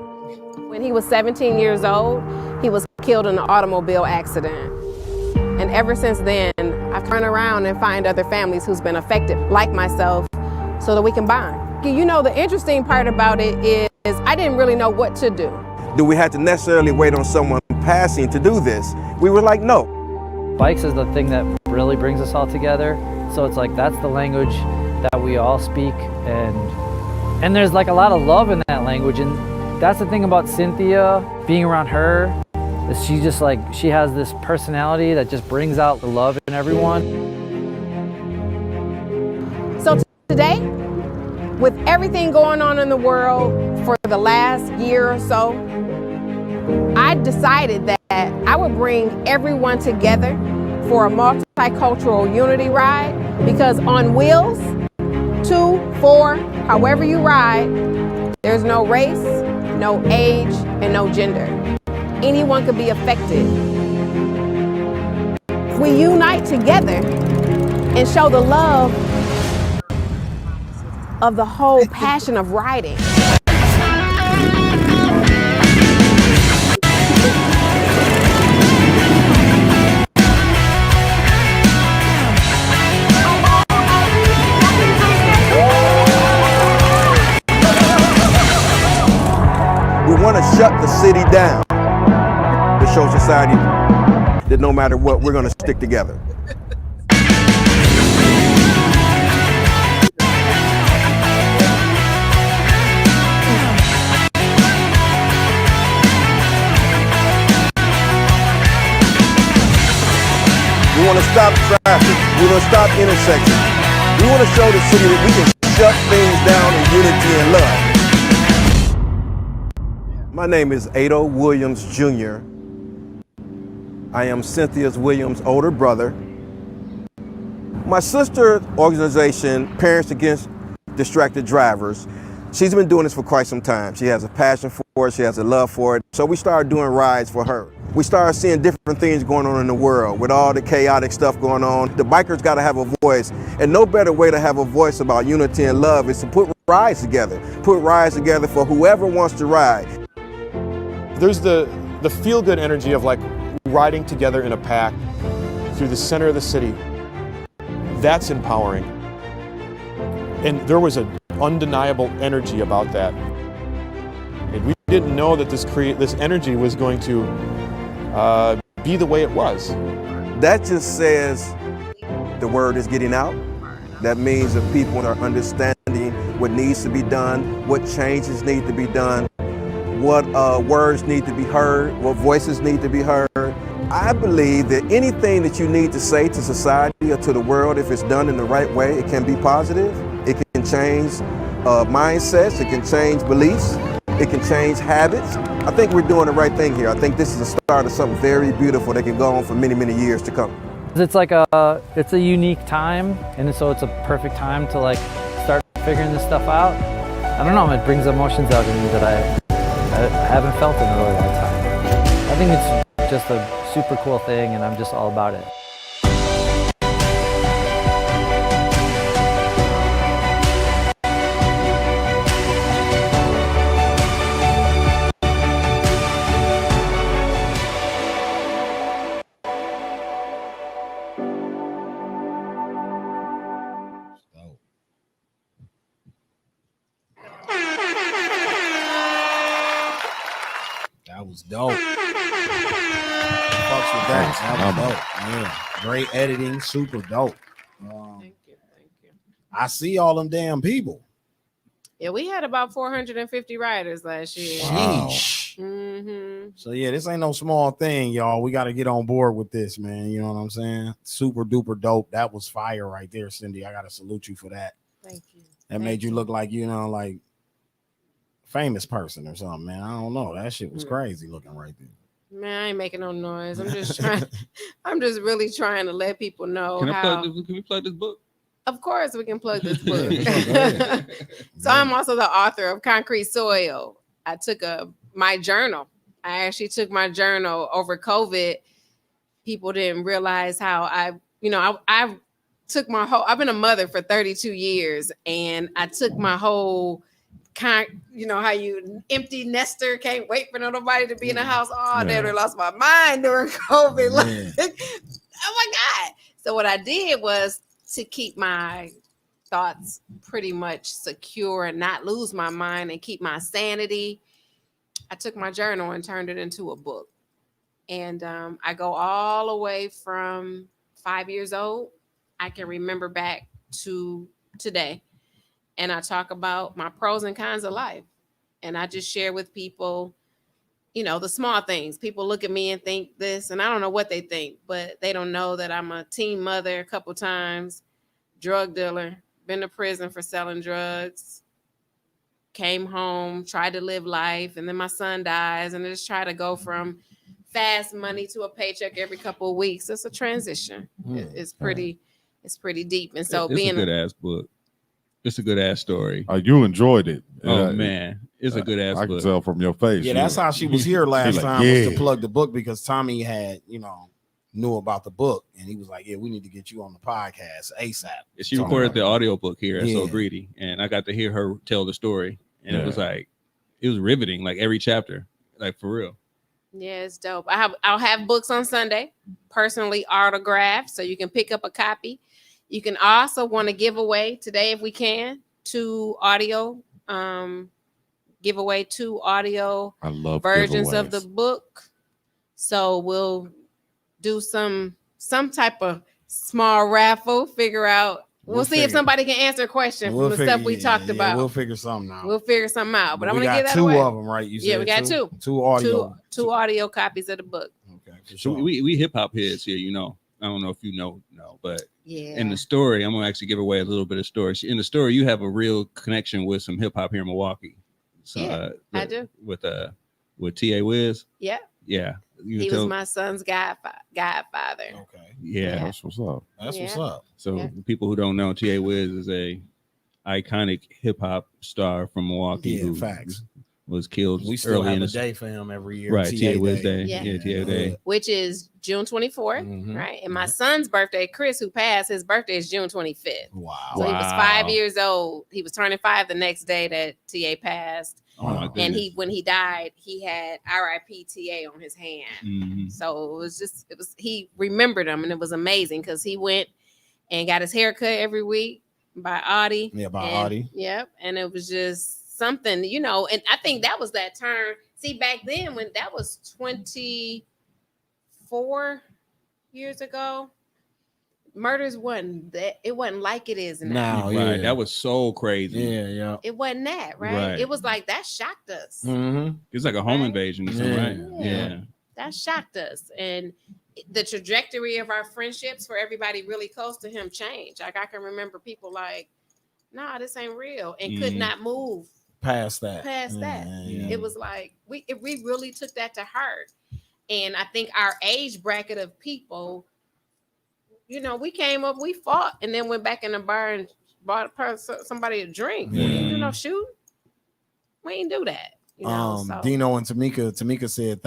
When he was 17 years old, he was killed in an automobile accident. And ever since then, I've turned around and find other families who's been affected, like myself, so that we can bond. You know, the interesting part about it is I didn't really know what to do. Do we have to necessarily wait on someone passing to do this? We were like, no. Bikes is the thing that really brings us all together. So it's like, that's the language that we all speak, and there's like a lot of love in that language. And that's the thing about Cynthia, being around her, is she just like, she has this personality that just brings out the love in everyone. So today, with everything going on in the world for the last year or so, I decided that I would bring everyone together for a multicultural unity ride, because on wheels, 2, 4, however you ride, there's no race, no age, and no gender. Anyone could be affected. If we unite together and show the love of the whole passion of riding. We want to shut the city down to show society that no matter what, we're going to stick together. We want to stop traffic. We want to stop intersections. We want to show the city that we can shut things down in unity and love. My name is Ado Williams Jr. I am Cynthia Williams' older brother. My sister's organization, Parents Against Distracted Drivers, she's been doing this for quite some time. She has a passion for it, she has a love for it. So we started doing rides for her. We started seeing different things going on in the world with all the chaotic stuff going on. The bikers got to have a voice, and no better way to have a voice about unity and love is to put rides together. Put rides together for whoever wants to ride. There's the feel-good energy of like, riding together in a pack through the center of the city. That's empowering. And there was an undeniable energy about that. And we didn't know that this energy was going to be the way it was. That just says the word is getting out. That means that people are understanding what needs to be done, what changes need to be done, what words need to be heard, what voices need to be heard. I believe that anything that you need to say to society or to the world, if it's done in the right way, it can be positive. It can change mindsets, it can change beliefs, it can change habits. I think we're doing the right thing here. I think this is the start of something very beautiful that can go on for many, many years to come. It's like it's a unique time, and so it's a perfect time to like start figuring this stuff out. I don't know, it brings emotions out in me that I haven't felt in a really long time. I think it's just a super cool thing, and I'm just all about it. That was dope. Fucks with that. That was dope. Yeah. Great editing, super dope. Thank you. I see all them damn people. Yeah, we had about 450 riders last year. Wow. Mm-hmm. So yeah, this ain't no small thing, y'all. We got to get on board with this, man. You know what I'm saying? Super duper dope. That was fire right there, Cindy. I got to salute you for that. Thank you. That made you look like, you know, like famous person or something, man. I don't know. That shit was crazy looking right there. Man, I ain't making no noise. I'm just trying. I'm just really trying to let people know Can we plug this book? Of course, we can plug this book. So I'm also the author of Concrete Soil. I took my journal. I actually took my journal over COVID. People didn't realize how I took my whole. I've been a mother for 32 years, and I took my whole. How you empty nester can't wait for nobody to be in the house all day. I lost my mind during COVID. Like, oh my God. So what I did was to keep my thoughts pretty much secure and not lose my mind and keep my sanity. I took my journal and turned it into a book. And I go all the way from 5 years old. I can remember back to today. And I talk about my pros and cons of life. And I just share with people, the small things. People look at me and think this, and I don't know what they think, but they don't know that I'm a teen mother a couple times, drug dealer, been to prison for selling drugs, came home, tried to live life, and then my son dies, and I just try to go from fast money to a paycheck every couple of weeks. It's a transition. It's pretty deep. And so it's a good ass book. It's a good ass story. You enjoyed it. Oh man, it's a good ass book. I can tell from your face. Yeah, that's how she was here last time, was to plug the book, because Tommy had, knew about the book, and he was like, "Yeah, we need to get you on the podcast ASAP." She recorded the audio book here at So Greedy, and I got to hear her tell the story, and it was riveting, like every chapter, like for real. Yeah, it's dope. I'll have books on Sunday, personally autographed, so you can pick up a copy. You can also want to give away today, if we can, two audio giveaway, two audio versions of the book. So we'll do some type of small raffle, figure out. We'll see if somebody can answer a question from the stuff we talked about. We'll figure something out. But I'm going to give that two away. of them, right? You said we got two. Two audio. Two audio copies of the book. Okay, for sure. So we hip hop heads here, I don't know if you know, but yeah. In the story, I'm gonna actually give away a little bit of story. In the story, you have a real connection with some hip hop here in Milwaukee. So, I do. With T.A. Wiz. Yeah. Yeah. He was my son's godfather. Okay. Yeah. That's what's up. That's what's up. So people who don't know, T.A. Wiz is a iconic hip hop star from Milwaukee. Yeah, facts. was killed. We still early have in a his day for him every year. right. TA TA Wiz Day. Day. Yeah, TA Day. Which is June 24th, Mm-hmm. right? And my son's birthday, Chris, who passed, his birthday is June 25th. Wow. So he was 5 years old. He was turning 5 the next day that TA passed. Oh my goodness. And when he died, he had RIP TA on his hand. Mhm. So he remembered him, and it was amazing because he went and got his hair cut every week by Audie. Yeah, by And- Audie. Yep. And it was just something, and I think that was that turn. See, back then when that was 24 years ago, murders wasn't like it is now. Right. That was so crazy. Yeah. It wasn't that, right? Right. It was like that shocked us. Mm-hmm. It's like a home invasion or something, right? Yeah. That shocked us. And the trajectory of our friendships for everybody really close to him changed. Like I can remember people like, nah, this ain't real, and could not move past that. Yeah. It was like we really took that to heart. And I think our age bracket of people, we came up, we fought, and then went back in the bar and bought somebody a drink. We didn't do no shooting. We didn't do that. So. Dino and Tamika said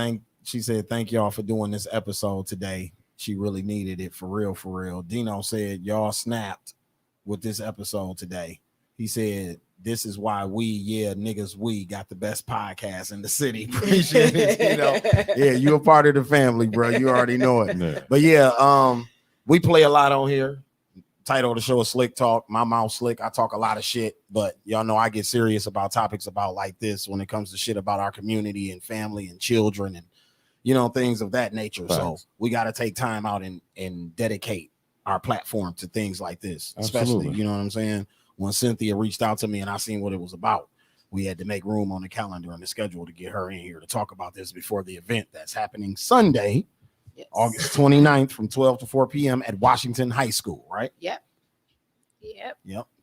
she said thank y'all for doing this episode today. She really needed it for real. Dino said y'all snapped with this episode today. He said this is why we got the best podcast in the city. Appreciate it. Yeah, you're a part of the family, bro. You already know it. Yeah. But we play a lot on here. Title of the show is Slick Talk. My mouth slick. I talk a lot of shit, but y'all know I get serious about topics about like this when it comes to shit about our community and family and children and things of that nature. Right. So we got to take time out and dedicate our platform to things like this, especially, Absolutely. you know what I'm saying? When Cynthia reached out to me and I seen what it was about, we had to make room on the calendar and the schedule to get her in here to talk about this before the event that's happening Sunday, August 29th from 12 to 4 p.m. at Washington High School, right? Yep.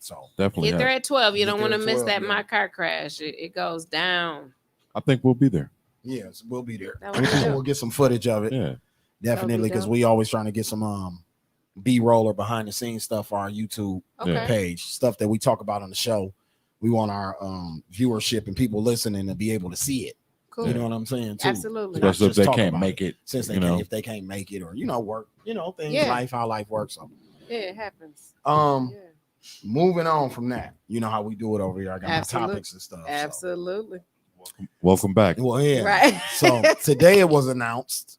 So definitely. Get there at 12. You don't want to there at miss 12, that yeah. My Car Crash. It goes down. I think we'll be there. Yes, we'll be there. That would be dope. We'll get some footage of it. Yeah. Definitely, because we always trying to get some B-roll or behind the scenes stuff for our YouTube Okay. page, stuff that we talk about on the show. We want our viewership and people listening to be able to see it. Cool. You know what I'm saying? Too. Absolutely. Not Especially if just they talk can't about make it, Since they you can, know. if they can't make it or work, things, Yeah. life, how life works. So Yeah, it happens. moving on from that, you know how we do it over here. I got Absolutely. my topics and stuff. so. Absolutely. Welcome back. Well, yeah. Right. So today it was announced,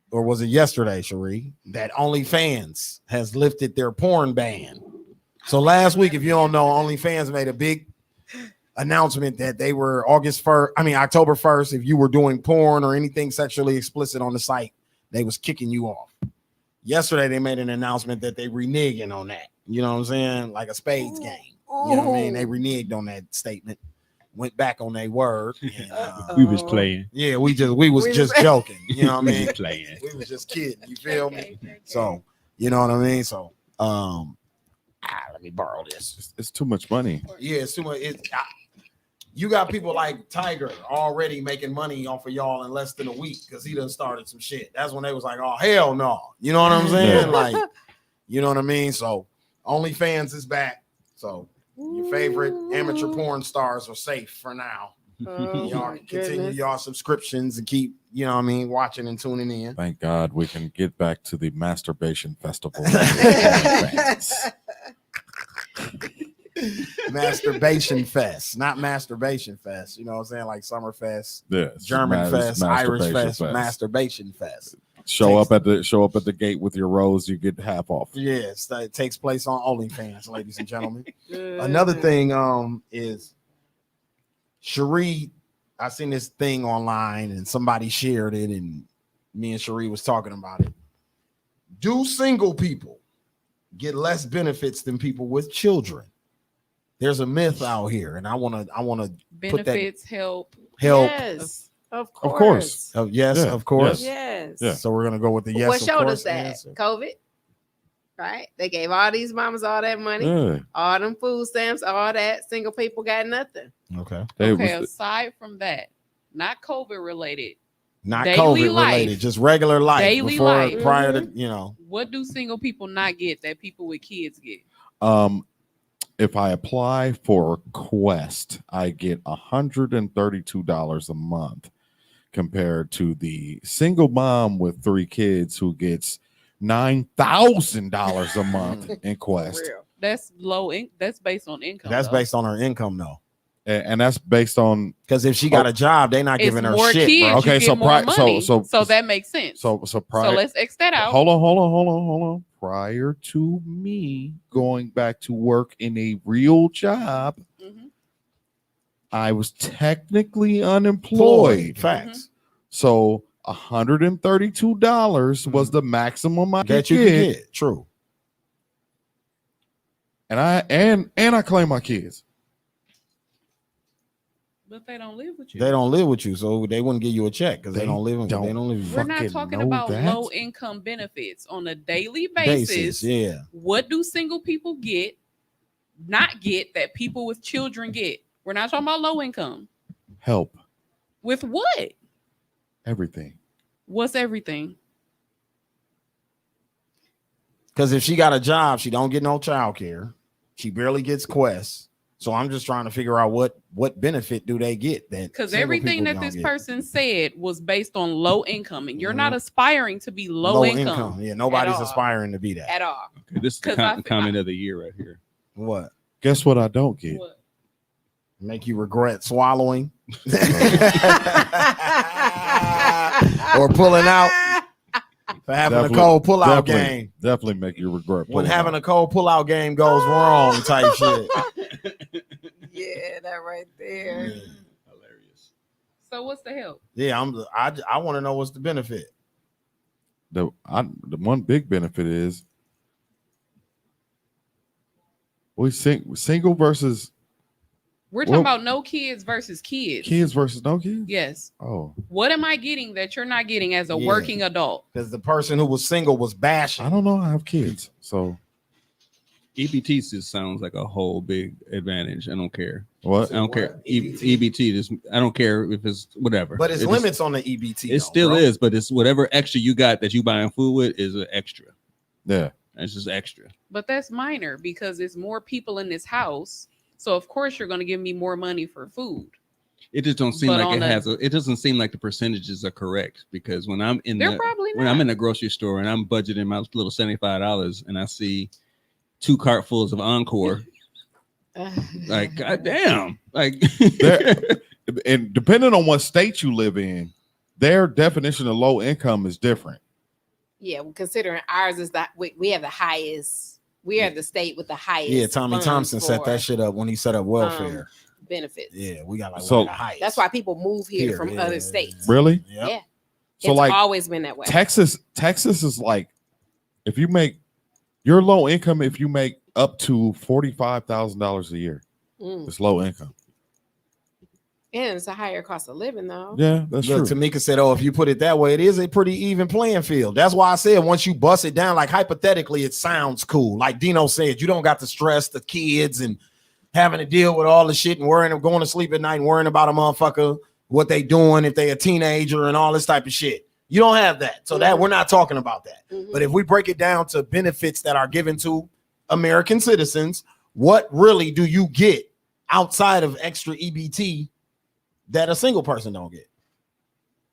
or was it yesterday, Cherie, that OnlyFans has lifted their porn ban. So last week, if you don't know, OnlyFans made a big announcement that they were October 1st. If you were doing porn or anything sexually explicit on the site, they was kicking you off. Yesterday, they made an announcement that they reneging on that. You know what I'm saying? Like a spades game. You know what I mean? They reneged on that statement. Went back on their word. And, We was playing. yeah, we was just joking. You know what I We mean? was playing. We was just kidding. You feel me? So, you know what I mean? So, let me borrow this. It's too much money. Yeah, it's too much. You got people like Tiger already making money off of y'all in less than a week because he done started some shit. That's when they was like, oh, hell no. You know what I'm saying? Like, you know what I mean? So, OnlyFans is back. So, your favorite amateur porn stars are safe for now. Y'all can continue y'all subscriptions and keep, watching and tuning in. Thank God we can get back to the masturbation festival. Masturbation Fest, not Masturbation Fest. You know what I'm saying? Like Summer Fest, Yes, German Fest, Irish Masturbation Fest, Fest. Masturbation Fest. Show up at the gate with your rose, you get half off. Yes, it takes place on OnlyFans, ladies and gentlemen. Another thing is Cherie. I seen this thing online and somebody shared it, and me and Cherie was talking about it. Do single people get less benefits than people with children? There's a myth out here, and I want to put that Benefits help. Yes, of course. Of course. Yes, Yeah, of course. Yes. Yeah. So we're gonna go with the yes. What of showed course us that? answer. COVID. Right? They gave all these mamas all that money, Yeah. all them food stamps, all that. Single people got nothing. Okay. Okay, aside from that, not COVID related, Not daily COVID life. related, just regular life. Daily before, life. prior to what do single people not get that people with kids get? if I apply for Quest, I get $132 a month, compared to the single mom with 3 kids who gets $9,000 a month in Quest. That's that's based on income. That's based on her income, though. And that's based on, because if she got a job, they're not giving her more shit, kids, bro. okay, you get so more money. So that makes sense. So let's X that out. Hold on. Prior to me going back to work in a real job, I was technically unemployed. Facts. So $132 was the maximum I could get. True. And I claim my kids. But they don't live with you. They don't live with you, so they wouldn't give you a check because they don't live with you. They don't live with you. We're not talking about low income benefits on a daily basis. Yeah. What do single people not get that people with children get? We're not talking about low income. Help. With what? Everything. What's everything? Because if she got a job, she don't get no child care. She barely gets Quest. So I'm just trying to figure out what benefit do they get that, because everything that this person said was based on low income, and you're not aspiring to be low income. Yeah, nobody's aspiring to be that at all. Okay, this is the comment of the year right here. What? Guess what I don't get? What? Make you regret swallowing or pulling out for having a cold pull-out game. Definitely make you regret when having a cold pull-out game goes wrong type shit. Yeah, that right there. Yeah. Hilarious. So what's the help? Yeah, I want to know what's the benefit. The one big benefit is we single versus. We're talking about no kids versus kids. Kids versus no kids? Yes. Oh. What am I getting that you're not getting as a working adult? Because the person who was single was bashing. I don't know. I have kids. So EBT just sounds like a whole big advantage. I don't care. What? I don't care. EBT just, I don't care if it's whatever. But it's limits on the EBT. It still is, but it's whatever extra you got that you buying food with is an extra. Yeah. It's just extra. But that's minor because it's more people in this house. So of course you're going to give me more money for food. It just don't seem like it doesn't seem like the percentages are correct, because when I'm in I'm in a grocery store and I'm budgeting my little $75 and I see 2 cartfuls of Encore, like goddamn, like and depending on what state you live in, their definition of low income is different. Yeah, well, considering ours is that we have the highest. We are the state with the highest. Yeah, Tommy Thompson set that shit up when he set up welfare benefits. Yeah, we got like so, one of the highest. That's why people move here from other states. Really? Yeah. So it's like always been that way. Texas is like, if you make your low income, if you make up to $45,000 a year, it's low income. And it's a higher cost of living, though. Yeah, that's true. Tamika said, "Oh, if you put it that way, it is a pretty even playing field." That's why I said once you bust it down, like hypothetically, it sounds cool. Like Dino said, you don't got to stress the kids and having to deal with all the shit and worrying of going to sleep at night and worrying about a motherfucker, what they doing if they a teenager and all this type of shit. You don't have that. So that we're not talking about that. But if we break it down to benefits that are given to American citizens, what really do you get outside of extra EBT that a single person don't get?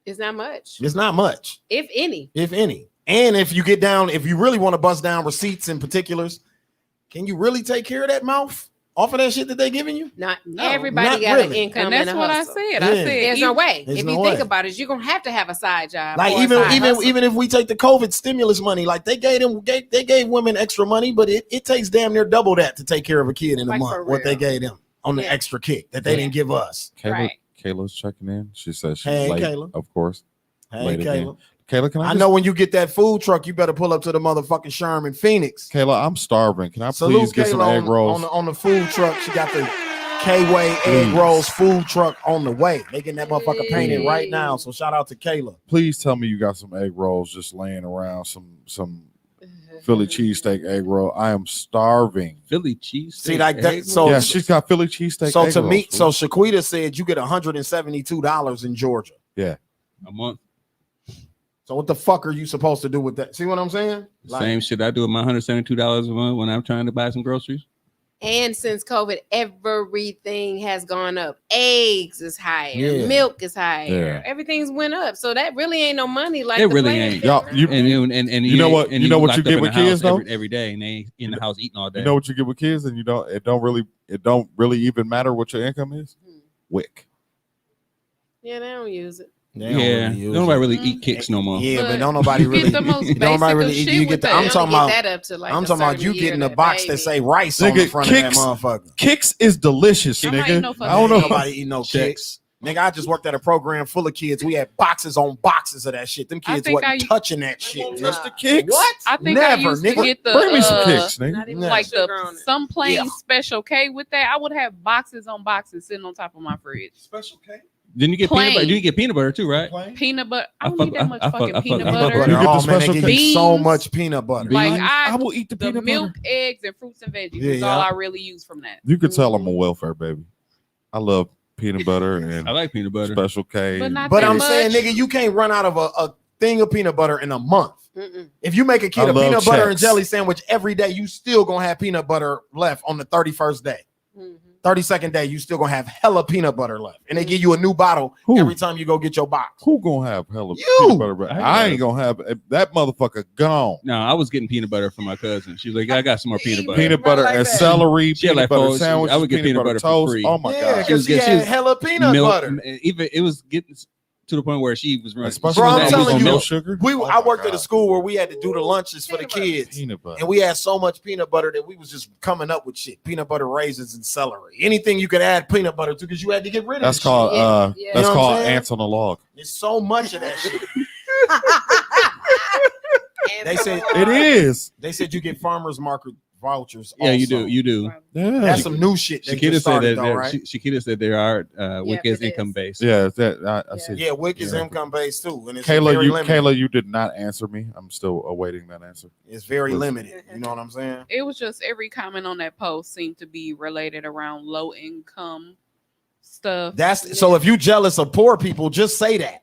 It's not much. It's not much. If any. If any. And if you get down, if you really want to bust down receipts and particulars, can you really take care of that mouth off of that shit that they're giving you? Not everybody got an income. And that's and a what hustle. I said. I said there's no way. There's If no you way. think about it, you're gonna have to have a side job. Like or a side hustle. even if we take the COVID stimulus money, like they gave women extra money, but it takes damn near double that to take care of a kid in a month. What they gave them on the extra kick that they didn't give us. Kayla's checking in. She says she's Hey, late, Kayla. of course. Hey, Late again. Kayla. Kayla, can I know when you get that food truck, you better pull up to the motherfucking Sherman Phoenix. Kayla, I'm starving. Can I Salute please get some Kayla egg rolls? on the food truck. She got the K-Way egg rolls food truck on the way. They getting that motherfucker painted right now. So shout out to Kayla. Please tell me you got some egg rolls just laying around, some Philly cheesesteak egg roll. I am starving. Philly cheesesteak. See, like that. So yeah, she's got Philly cheesesteak. So egg to rolls, me, please. so Shaquita said you get $172 in Georgia. Yeah, a month. So what the fuck are you supposed to do with that? See what I'm saying? Like, Same shit I do with my $172 a month when I'm trying to buy some groceries. And since COVID, everything has gone up. Eggs is higher, Yeah. milk is higher, Yeah. everything's went up. So that really ain't no money like It the really playing ain't. field. Y'all, And you know what? and You know what you locked up get in with the house kids though. every day, and they in the house eating all day. You know what you get with kids, and it don't really even matter what your income is. WIC. Yeah, they don't use it. Yeah, nobody really eat kicks no more. Yeah, but don't nobody you really. get the most don't nobody basic really. of You shit get with the. that. I'm You talking only about. get that up to, like, I'm a talking about certain you year getting a that box baby. that say rice on the Nigga, front kicks, of that motherfucker. Kicks is delicious, I'm not nigga. eating no fucking I don't know. kicks. Nobody eat no kicks. Nigga, I just worked at a program full of kids. We had boxes on boxes of that shit. Them kids think wasn't touching that shit. Just the kicks. What? I think Never, I used nigga. to get the Bring me some kicks, nigga. Not even like sugar the on it. some plain Yeah. Special K with that. I would have boxes on boxes sitting on top of my fridge. Special K. Then you get peanut butter. Plain. You get peanut butter too, right? Peanut butter. I I don't fuck- need that much I fuck- fucking I fuck- peanut I fuck butter. with You get the Oh, man, they special give K. you so Beans. much peanut butter. Like Beans. I will eat the the peanut milk, butter. eggs, and fruits and veggies. Yeah, is all yeah. I really use from that. You could tell I'm a welfare baby. I love peanut butter and I like peanut butter. Special K. But not But that I'm much. saying, nigga, you can't run out of a thing of peanut butter in a month. Mm-mm. If you make a kid I a love peanut butter and checks. jelly sandwich every day, you still gonna have peanut butter left on the 31st day. Mhm. 32nd day, you still gonna have hella peanut butter left. And they give you a new bottle Who? every time you go get your box. Who gonna have hella You. peanut butter? But I I ain't gonna have that motherfucker gone. No, I was getting peanut butter from my cousin. She was like, I got some more peanut butter. Peanut butter like and that. celery, She had peanut like butter four- sandwiches, I would get peanut butter for toast. free. Oh my Yeah, god! She was because she getting- she had was hella peanut milk, butter. Even it was getting to the point where she was running. Especially she Bro, was I'm adding telling on you, no milk. sugar. I Oh my worked at a God. school where we had to do the lunches for the kids. Peanut butter. And we had so much peanut butter that we was just coming up with shit. Peanut butter raisins and celery. Anything you could add peanut butter to because you had to get rid of That's the called shit. Yeah. that's You know what called I'm saying? ants on a log. There's so much of that shit. They said It is. They said you get farmers market vouchers. Yeah, you also. do. You do. Yeah. That's some new shit. They Shakita just said started that. though, right? Shakita said there are WIC is it is. income based. Yeah, that I see. Yeah, WIC is Yeah. income based too, and it's very limited. Kayla, you did not answer me. I'm still awaiting that answer. It's very Listen. limited. You know what I'm saying? It was just every comment on that post seemed to be related around low income stuff. That's so. If you jealous of poor people, just say that.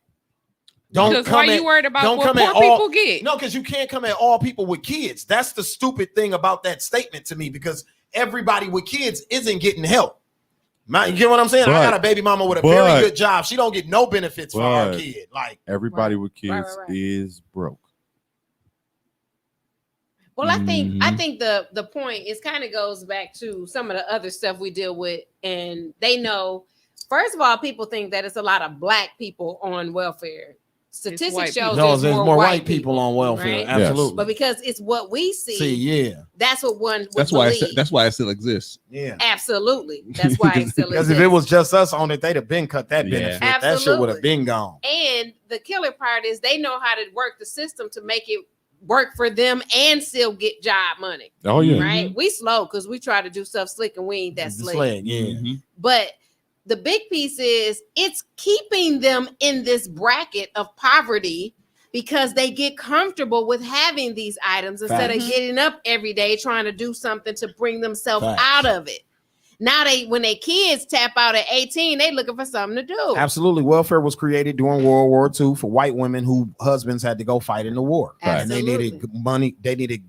Don't Because come why at, you worried about don't what come poor at people all, get? No, because you can't come at all people with kids. That's the stupid thing about that statement to me. Because everybody with kids isn't getting help. You get what I'm saying? I got a baby mama with a very good job. She don't get no benefits for our kid. Like everybody with kids right. is broke. Well, I think the point is kind of goes back to some of the other stuff we deal with, and they know. First of all, people think that it's a lot of black people on welfare. Statistics show there's more white people on welfare. right? Absolutely. But because it's what we see, yeah, that's what one would That's why. believe. That's why it still exists. Yeah, absolutely. That's why it still because exists. if it was just us on it, they'd have been cut that Yeah. benefit. That shit would have been gone. And the killer part is they know how to work the system to make it work for them and still get job money. Oh yeah, Right? We slow because we try to do stuff slick and we ain't that slick. Yeah. But the big piece is it's keeping them in this bracket of poverty because they get comfortable with having these items instead of Facts. getting up every day trying to do something to bring themselves Facts. out of it. Now when they kids tap out at 18, they looking for something to do. Absolutely. Welfare was created during World War II for white women whose husbands had to go fight in the war. And they needed money. They needed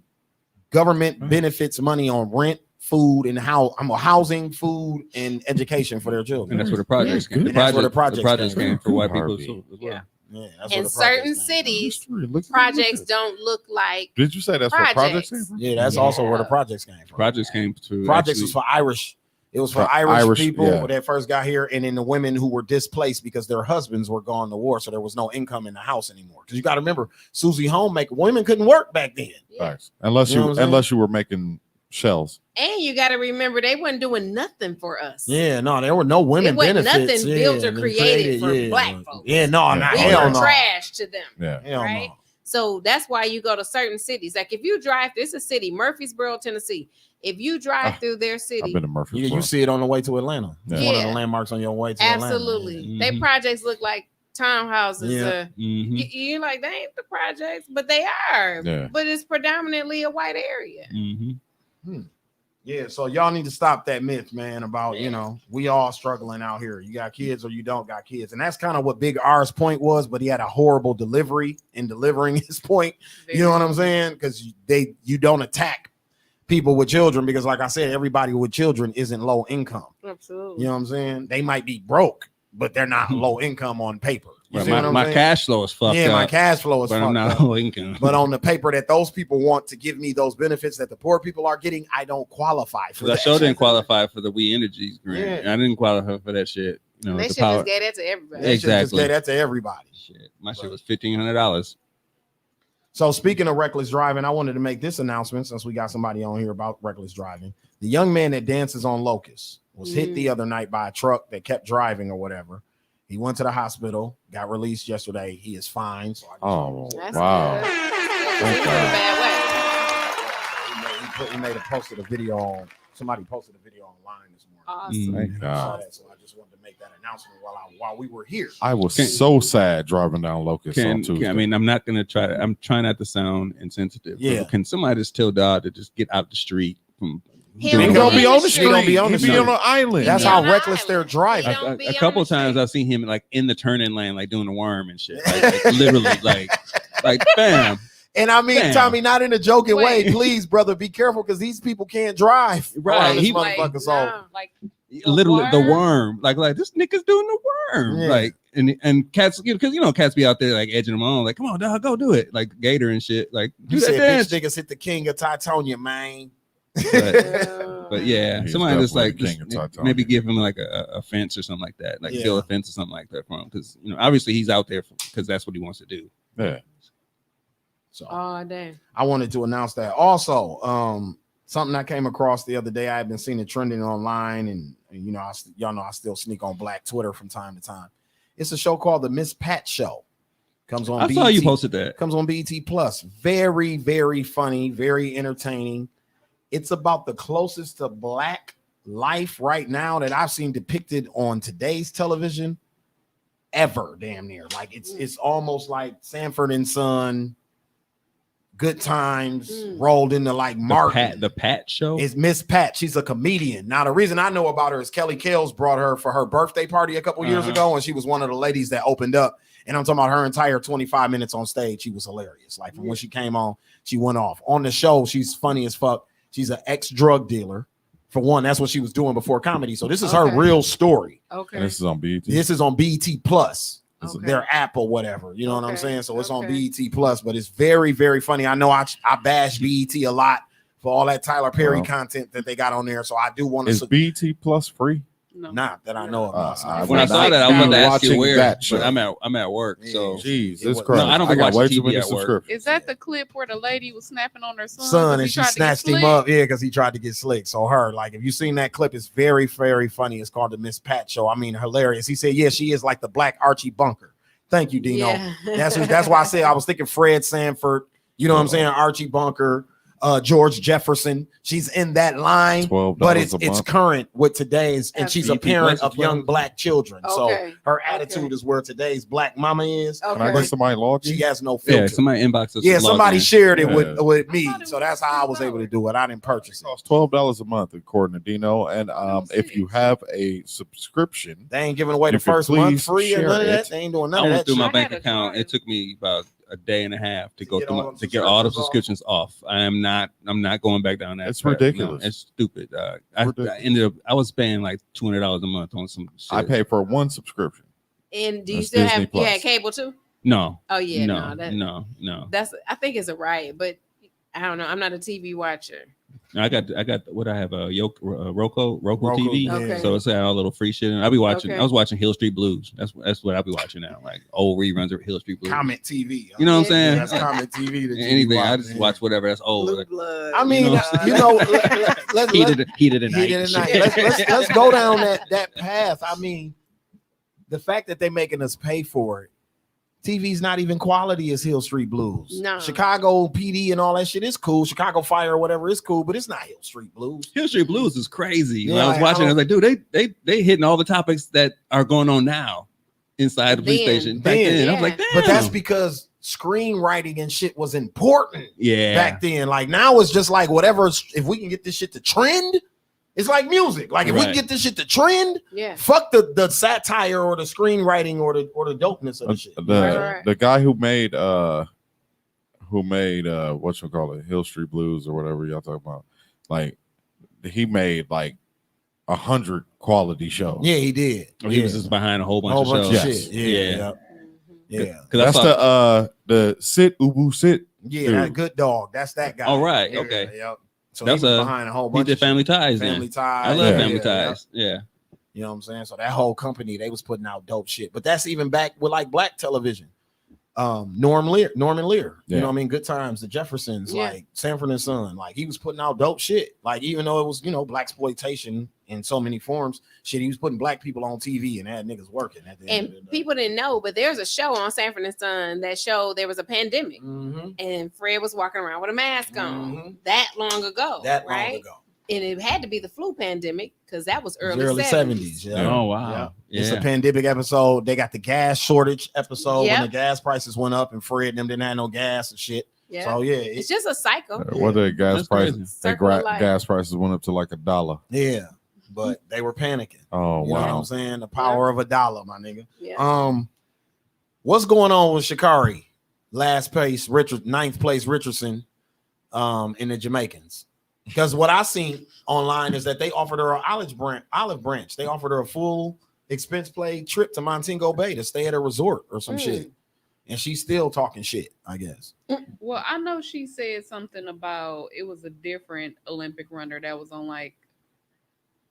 government benefits money on rent, food, and housing, food, and education for their children. And that's where the projects came. And that's where the projects came for white people Heartbeat. too, as well. Yeah, that's In where the certain projects came cities, Look at projects this. don't look like Did you say that's where projects came from? Yeah, that's also where the projects came from. Projects came to Projects was for Irish. It was for Irish people yeah. when they first got here, and then the women who were displaced because their husbands were gone to war, so there was no income in the house anymore. Because you got to remember, Susie Homemaker, women couldn't work back then. Facts. Unless You know what I'm saying? unless you were making shells. and you got to remember they wasn't doing nothing for us. Yeah, no, there were no women It wasn't benefits. nothing built or they created for yeah. black folks. Yeah, no, Yeah. not We hell were no. trash to them. Yeah. Hell right? no. So that's why you go to certain cities. Like if you drive, this is a city, Murfreesboro, Tennessee. If you drive through their I've city, been to Murfreesboro. You see it on the way to Atlanta. Yeah. It's one of Yeah. the landmarks on your way to absolutely, Atlanta. they projects look like townhouses. Yeah. You're like, they ain't the projects, but they are. Yeah. But it's predominantly a white area. Yeah, so y'all need to stop that myth, man, about, you know, we all struggling out here. You got kids or you don't got kids. And that's kind of what Big R's point was, but he had a horrible delivery in delivering his point. You know what I'm saying? Because you don't attack people with children, because like I said, everybody with children isn't low income. Absolutely. You know what I'm saying? They might be broke, but they're not low income on paper. You Right, see what I'm my saying? cash flow is fucked Yeah, up. my cash flow is but fucked I'm not up. low income. But on the paper that those people want to give me those benefits that the poor people are getting, I don't qualify for I that. sure didn't qualify for the We Energies grant. Yeah. I didn't qualify for that shit. You know, They the should just gave that to everybody. They should just Exactly. gave that to everybody. Shit, my shit was $1,500. So speaking of reckless driving, I wanted to make this announcement since we got somebody on here about reckless driving. The young man that dances on Locust was hit the other night by a truck that kept driving or whatever. He went to the hospital, got released yesterday. He is fine. So wow. He made a posted a video on. Somebody posted a video online this morning. Awesome. Thank God. So I just wanted to make that announcement while we were here. I was so sad driving down Locust on Tuesday. I mean, I'm not gonna try to. I'm trying not to sound insensitive. Yeah. Can somebody just tell Dog to just get out the street from? He don't be on the street. He don't be on the He be on an island. That's how reckless they're driving. A couple times I've seen him like in the turning lane, like doing the worm and shit. Like literally, like bam. And I mean, Damn. Tommy, not in a joking way. Please, brother, be careful because these people can't drive. Right. He He- motherfucker. So Literally the worm. Like this nigga's doing the worm. Yeah. Like and cats, because cats be out there like edging them on. Like, come on, dog, go do it. Like Gator and shit. Like do you that said dance. bitch niggas hit the king of Titonia, man. But yeah, He's somebody just like definitely the king of Titonia. maybe give him like a fence or something like that, like Yeah. build a fence or something like that for him, because obviously he's out there because that's what he wants to do. Yeah. So Oh damn. I wanted to announce that. Also, something I came across the other day. I had been seeing it trending online, and y'all know I still sneak on Black Twitter from time to time. It's a show called The Miss Pat Show. Comes on. I saw you posted that. Comes on BET Plus. Very, very funny, very entertaining. It's about the closest to Black life right now that I've seen depicted on today's television ever. Damn near. Like it's almost like Sanford and Son. Good Times rolled into like Martin. The Pat Show. It's Miss Pat. She's a comedian. Now, the reason I know about her is Kelly Kales brought her for her birthday party a couple years ago, and she was one of the ladies that opened up. And I'm talking about her entire 25 minutes on stage. She was hilarious. Like from when she came on, she went off. On the show, she's funny as fuck. She's an ex-drug dealer. For one, that's what she was doing before comedy. So this is her real story. Okay. And this is on BET. This is on BET Plus. Okay. Their app or whatever, you know what I'm saying? So it's on BET Plus, but it's very, very funny. I know I bash BET a lot for all that Tyler Perry content that they got on there. So I do want to. Is BET Plus free? Not that I know of. When I saw that, I was about to ask you watching where, that but show. I'm at work. So Jesus No, Christ. I don't got watch way too TV many at work. subscriptions. Is that the clip where the lady was snapping on her son? Son, 'cause and he she tried to get snatched him slick? up, because he tried to get slick. So her, like, if you've seen that clip, it's very, very funny. It's called The Miss Pat Show. I mean, hilarious. He said, yeah, she is like the Black Archie Bunker. Thank you, Dino. Yeah. That's why I said I was thinking Fred Sanford. You know what I'm saying? Archie Bunker, George Jefferson. She's in that line, $12 but it's a month. current with today's, and she's a BET parent Plus of is young $12. Black children. Okay. So her attitude is where today's Black mama is. Can I get somebody logged in? She has no filter. yeah, somebody inbox us. Yeah, somebody shared it Yeah. with me, so that's how I was able to do it. I didn't purchase it. It costs $12 a month, according to Dino. And if you have a subscription, They ain't giving away you the could first month please free or share none of that. it. They ain't doing I none of went that through my shit. bank account. It took me about a day and a half to go get through all them to get all the subscriptions subscriptions off. I'm not going back down that. It's path. ridiculous. No, it's stupid. I ended up. I was paying like $200 a month on some shit. I pay for one subscription. And do you That's still Disney have Plus. you had cable too? No. Oh yeah, No. no, No. that's I think it's a riot, but I don't know. I'm not a TV watcher. I got what I have a Roku TV. Okay. So it's got all little free shit. And I'll be watching. Okay. I was watching Hill Street Blues. That's what I'll be watching now. Like old reruns of Hill Street Blues. Comment TV. You know what I'm saying? That's comment TV. That you Anything. I watch, just man. watch whatever that's old. Blue Like, blood. I mean, let's heated at night. heated at night. Let's go down that path. I mean, the fact that they're making us pay for it. TV's not even quality as Hill Street Blues. No. Chicago PD and all that shit is cool. Chicago Fire or whatever is cool, but it's not Hill Street Blues. Hill Street Blues is crazy. When Yeah, I was watching, I was like, dude, they hitting all the topics that are going on now inside the police station. Back then, I was like, damn. But that's because screenwriting and shit was important back yeah. then. Like now it's just like whatever. If we can get this shit to trend, it's like music. Like if we can Right. get this shit to trend, Yeah. fuck the satire or the screenwriting or the dopeness of the shit. The guy who made what you call it, Hill Street Blues or whatever y'all talking about. like he made like 100 quality shows. Yeah, he did. Or he was just behind a whole bunch of shows. Shit. Yeah. That's the Sit Ubu Sit. Yeah, dude. that Good Dog. That's that guy. All right. Yeah, Okay. Yep. So That's he was behind a whole bunch. He did of Family shit. Ties. Family then. Ties. I love Yeah. Family Yeah. Ties. Yeah. You know what I'm saying? So that whole company, they was putting out dope shit. But that's even back with like black television. Norman Lear. You Yeah. know what I mean? Good Times, the Jeffersons, Yeah. like Sanford and Son. Like he was putting out dope shit. Like even though it was, black exploitation in so many forms, shit, he was putting black people on TV and had niggas working at the end of the And day. people didn't know, but there's a show on Sanford and Son that showed there was a pandemic, Mm-hmm. and Fred was walking around with a mask on that long ago. That long right? ago. And it had to be the flu pandemic because that was It was early 70s. Yeah. Oh, wow. It's a Yeah. pandemic episode. They got the gas shortage episode when Yep. the gas prices went up and Fred and them didn't have no gas and shit. Yeah. So yeah, It's just a cycle. What the gas That's prices? crazy. Circle of life. Gas prices went up to like $1. yeah, but they were panicking. Oh You know what wow. I'm saying? The power of $1, my nigga. Yeah. What's going on with Sha'Carri? Ninth place Richardson in the Jamaicans. Because what I seen online is that they offered her an olive branch. They offered her a full expense paid trip to Montego Bay to stay at a resort or some shit. And she's still talking shit, I guess. Well, I know she said something about it was a different Olympic runner that was on like,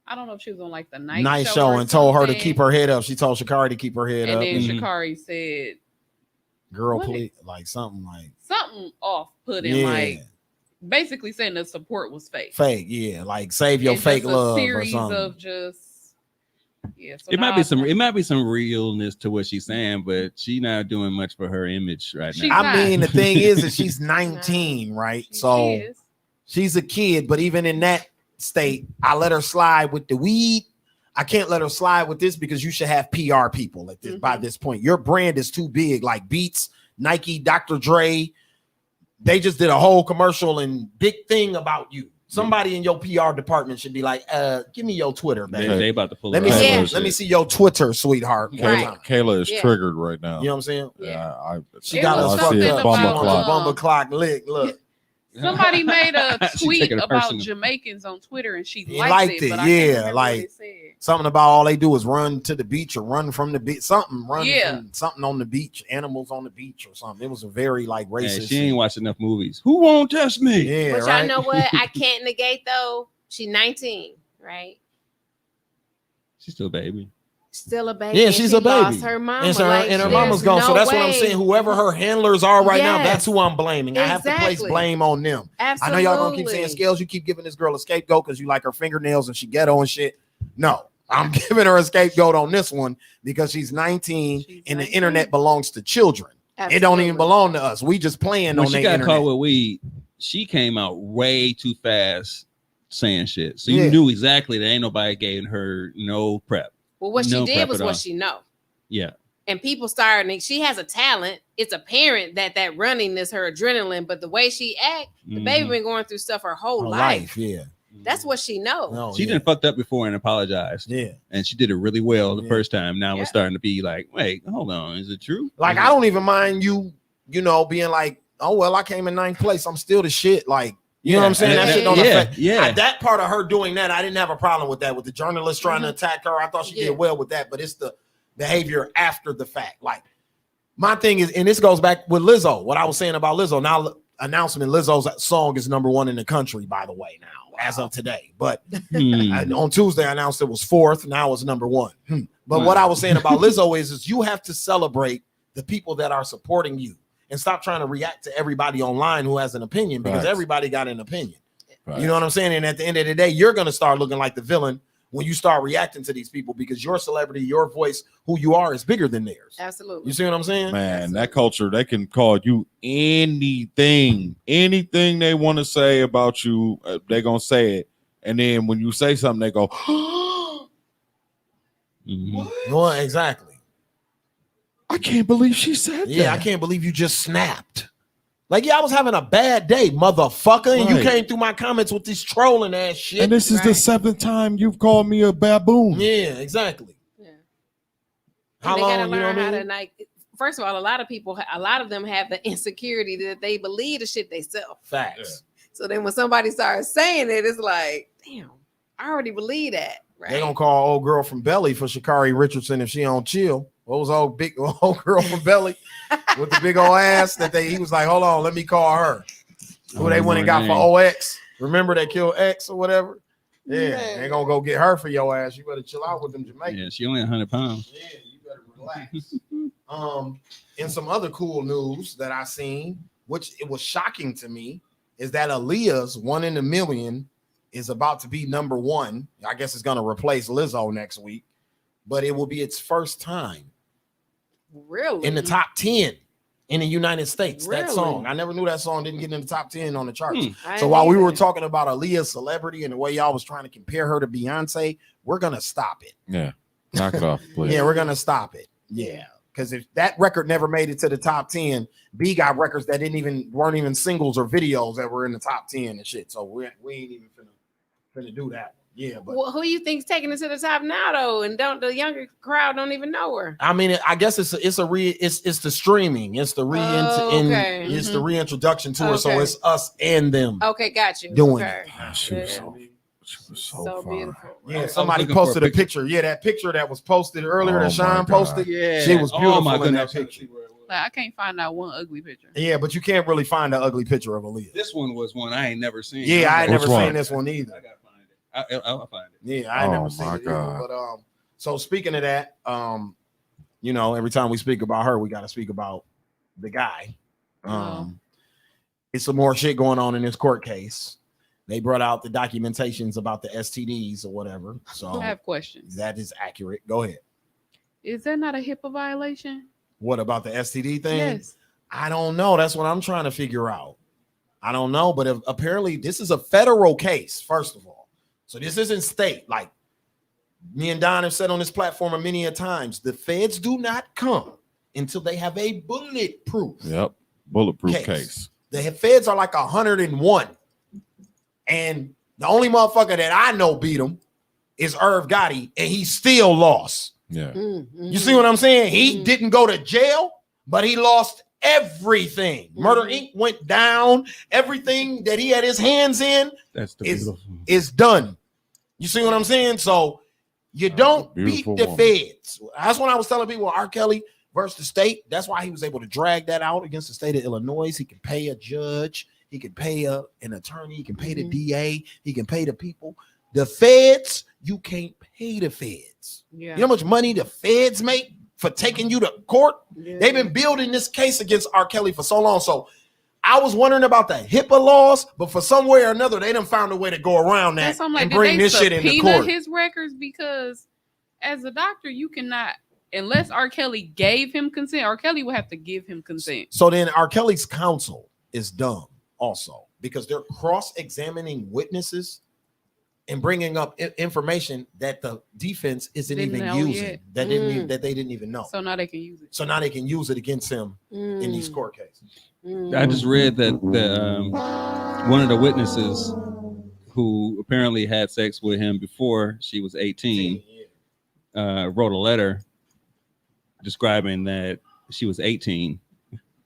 I don't know if she was on like the night show or and told her to something. keep her head up. She told Sha'Carri to keep her head And up. then Mhm. Sha'Carri said Girl, what please, like something like something off-putting, Yeah. like basically saying the support was fake. fake, yeah, like save your And fake just a love or series something. of just So It might now be some realness to what she's saying, but she's not doing much for her image right now. I mean, the thing is that she's 19, right? So she's a kid, but even in that state, I let her slide with the weed. I can't let her slide with this because you should have PR people at this by this point. Your brand is too big, like Beats, Nike, Dr. Dre. They just did a whole commercial and big thing about you. Somebody in your PR department should be like, give me your Twitter, baby. They about to pull Let her me out. see. Let me see your Twitter, sweetheart. Kayla is Yeah. triggered right now. You know what I'm saying? Yeah, She got us I fucked see up. a She bumper wants a clock. bumper clock lick. Look. Somebody made a She tweet taking it about personal. Jamaicans on Twitter and she He liked it, but I can't yeah. remember Like what it said. something about all they do is run to the beach or run from the beach. Something run Yeah. from something on the beach, animals on the beach or something. It was a very like Yeah, racist. she ain't watched enough movies. Who won't touch me? Yeah, But y'all know what? I can't negate though. She's 19, right? She's still a baby. Still a baby. Yeah, and she's she a baby. lost her mama. And, Like, her there's mama's gone. So no that's what I'm way. saying. Whoever her handlers are right now, Yes. that's who I'm blaming. I have to place Exactly. blame on them. I know y'all gonna keep saying, Absolutely. Scales, you keep giving this girl a scapegoat because you like her fingernails and she ghetto and shit. No, I'm giving her a scapegoat on this one because she's 19 and the internet belongs to children. It don't even belong to us. We just playing When on she the got internet. caught with weed, she came out way too fast saying shit. So Yeah. you knew exactly that ain't nobody gave her no prep. Well, what she No did prep was at what all. she know. Yeah. And people started, she has a talent. It's apparent that running is her adrenaline, but the way she act, the baby Mhm. been going through stuff her whole Her life. yeah. That's what she knows. No, She done fucked up before and apologized. Yeah. And she did it really well the Yeah. first time. Now it's starting to be like, wait, hold on. Is it true? Like, I don't even mind you being like, oh, well, I came in 9th place. I'm still the shit. Like, you know what I'm saying? That shit don't affect. That part of her doing that, I didn't have a problem with that. With the journalist trying to attack her, I thought she did well with that. But it's the behavior after the fact. Like, my thing is, and this goes back with Lizzo, what I was saying about Lizzo. Now, announcement, Lizzo's song is #1 in the country, by the way, now, as of today. But on Tuesday, I announced it was 4th. Now it's #1. But what I was saying about Lizzo is you have to celebrate the people that are supporting you and stop trying to react to everybody online who has an opinion, because Facts. everybody got an opinion. Facts. You know what I'm saying? And at the end of the day, you're going to start looking like the villain when you start reacting to these people, because your celebrity, your voice, who you are is bigger than theirs. Absolutely. You see what I'm saying? Man, that culture, they can call you anything they want to say about you. They're going to say it. And then when you say something, they go, Well, exactly. I can't believe she said that. Yeah, I can't believe you just snapped. Like, yeah, I was having a bad day, motherfucker. And you Right. came through my comments with this trolling ass shit. And this is the 7th time you've called me a baboon. Yeah, exactly. How And they gotta long, you know learn what I how to mean? like. First of all, a lot of them have the insecurity that they believe the shit they sell. Facts. So then when somebody starts saying it, it's like, damn, I already believe that. Right? They gonna call old girl from Belly for Sha'Carri Richardson if she don't chill. What was old girl from Belly with the big old ass that he was like, hold on, let me call her. Who they went and got for OX. Remember they killed X or whatever? Yeah, they gonna go get her for your ass. You better chill out with them Jamaicans. Yeah, she only 100 pounds. Yeah, you better relax. And some other cool news that I seen, which it was shocking to me, is that Aaliyah's 1 in a Million is about to be number 1. I guess it's gonna replace Lizzo next week, but it will be its first time really in the top 10 in the United States. Really? That song, I never knew that song didn't get in the top 10 on the charts. I So while we didn't were either. talking about Aaliyah's celebrity and the way y'all was trying to compare her to Beyonce, we're gonna stop it. Yeah, knock it off, please. Yeah, we're gonna stop it. Yeah, because if that record never made it to the top 10, B got records that weren't even singles or videos that were in the top 10 and shit. So we ain't even finna do that. Yeah, but Well, who you think's taking it to the top now though? And the younger crowd don't even know her. I mean, I guess it's the streaming, it's the okay. it's the reintroduction to her. So Okay. it's us and them. Okay, got you. Doing okay. She was so beautiful. Yeah, somebody posted a picture. Yeah, that picture that was posted earlier that Sean posted. Yeah. She was Oh, beautiful my in that goodness. picture. Like, I can't find out one ugly picture. Yeah, but you can't really find an ugly picture of Aaliyah. This one was one I ain't never seen. Yeah, I ain't never Which one? seen this one either. I'll find it. Yeah, I ain't Oh, never seen my it either. God. But so speaking of that, every time we speak about her, we got to speak about the guy. It's some more shit going on in this court case. They brought out the documentations about the STDs or whatever. So I have questions. that is accurate. Go ahead. Is that not a HIPAA violation? What about the STD thing? Yes. I don't know. That's what I'm trying to figure out. I don't know, but apparently this is a federal case, first of all. So this isn't state. Like me and Don have said on this platform many a times, the feds do not come until they have a bulletproof. Yep, bulletproof case. The feds are like 101. And the only motherfucker that I know beat him is Irv Gotti, and he still lost. Yeah. You see what I'm saying? He didn't go to jail, but he lost everything. Murder Inc. went down. Everything that he had his hands in is done. You see what I'm saying? So you don't beat the feds. That's when I was telling people R. Kelly versus the state. That's why he was able to drag that out against the state of Illinois. He can pay a judge. He can pay an attorney. He can pay the DA. He can pay the people. The feds, you can't pay the feds. Yeah. You know how much money the feds make for taking you to court? Yeah. They've been building this case against R. Kelly for so long. So I was wondering about the HIPAA laws, but for some way or another, they done found a way to go around that and bring this shit into court. His records, because as a doctor, you cannot, unless R. Kelly gave him consent, R. Kelly would have to give him consent. So then R. Kelly's counsel is dumb also, because they're cross-examining witnesses and bringing up information that the defense isn't even using, that they didn't even know. So now they can use it. So now they can use it against him in these court cases. I just read that one of the witnesses who apparently had sex with him before she was 18 wrote a letter describing that she was 18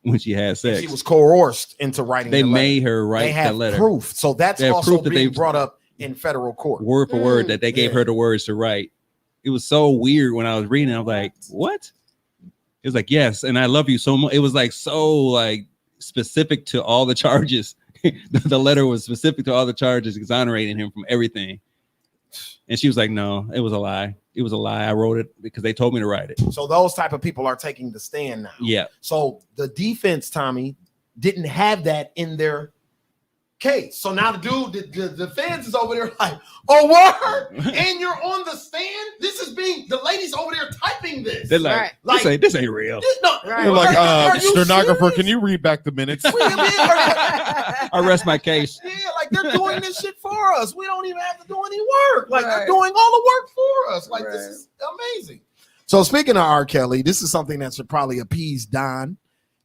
when she had sex. She was coerced into writing. They made her write the letter. Proof. So that's also being brought up in federal court, word for word, that they gave her the words to write. It was so weird when I was reading. I was like, "What?" It was like, "Yes," and I love you so much. It was like so like specific to all the charges. The letter was specific to all the charges, exonerating him from everything. And she was like, "No, it was a lie. It was a lie. I wrote it because they told me to write it." So those type of people are taking the stand now. Yeah. So the defense, Tommy, didn't have that in their case. So now the fans is over there like, "Oh, what? And you're on the stand? This is the ladies over there typing this." They're like, this ain't real. They're like, stenographer, can you read back the minutes? I rest my case. Yeah, like they're doing this shit for us. We don't even have to do any work. Like they're doing all the work for us. Like this is amazing. So speaking of R. Kelly, this is something that should probably appease Don.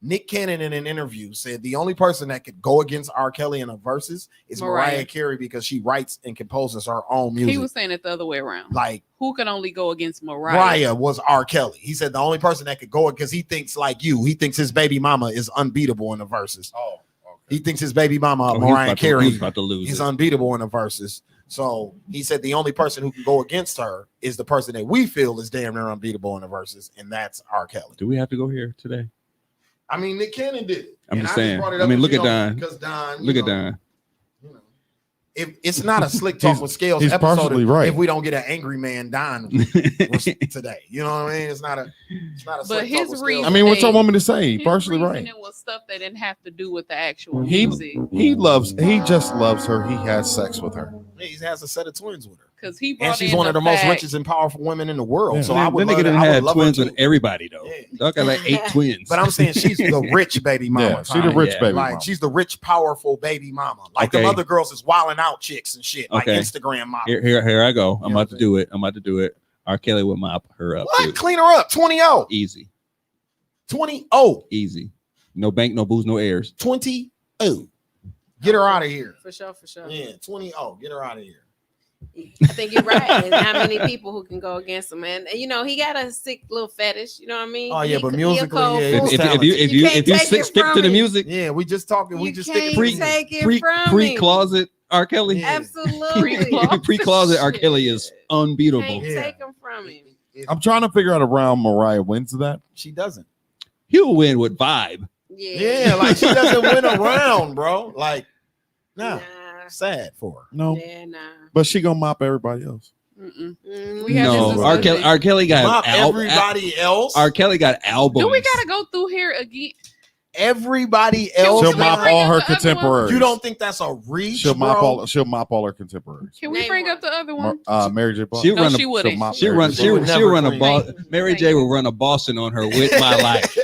Nick Cannon in an interview said the only person that could go against R. Kelly in a versus is Mariah Carey, because she writes and composes her own music. He was saying it the other way around. Like, who could only go against Mariah? Mariah was R. Kelly. He said the only person that could go, because he thinks like you. He thinks his baby mama is unbeatable in the verses. Oh, okay. He thinks his baby mama, He Mariah Carey, was about to lose is it. unbeatable in the verses. So he said the only person who can go against her is the person that we feel is damn near unbeatable in the verses, and that's R. Kelly. Do we have to go here today? I mean, Nick Cannon did it. I'm And just I saying. brought it I up mean, because, look at Don. Because Don, Look at Don. if it's not a Slick Talk with Scales he's episode partially right. if we don't get an angry man Don today. You know what I mean? It's not a But Slick Talk his with Scales. reason, I mean, what y'all want me to say? his Partially right. reasoning was stuff that didn't have to do with the actual He music. just loves her. He has sex with her. He has a set of twins with her. Because he brought And she's in one of the most fact- richest and powerful women in the world. Yeah. So I would That nigga love, done I would had love her twins too. with everybody though. Dog got like 8 twins. But I'm saying she's the rich baby mama. Yeah, she the rich baby like, mama. She's the rich, powerful baby mama. Like the Okay. other girls is wilding out chicks and shit, like Okay. Instagram models. Here I go. I'm about to do it. I'm about to do it. R. Kelly would mop her up. What? Too. Clean her up. 20-0. Easy. 20-0. Easy. No bank, no booze, no heirs. 20-0. Get her out of here. For sure, for sure. Yeah, 20-0. Get her out of here. I think you're right. And how many people who can go against him? And you know, he got a sick little fetish. You know what I mean? Oh yeah, He- but he a musically, cold yeah, fool. he's If talented. you can't take stick it to from the him. music, Yeah, we just talking. We You just can't stick take it from him. closet R. Kelly. Absolutely. Pre-closet R. Kelly is unbeatable. Can't take him from him. I'm trying to figure out around Mariah wins that. She doesn't. He'll win with vibe. Yeah, like she doesn't win around, bro. Like, nah. Sad for her. No, Yeah, nah. but she gonna mop everybody else. We have No, this R. Kelly got Mop everybody else. R. Kelly got albums. Do we gotta go through here again? Everybody else. She'll mop all her contemporaries. You don't think that's a reach? She'll mop bro? all. She'll mop all her contemporaries. Can we bring up the other one? Mary J. Blige. She'll run. she wouldn't. She'll run. She'll run a ball. Mary J. will run a Boston on her with My Life.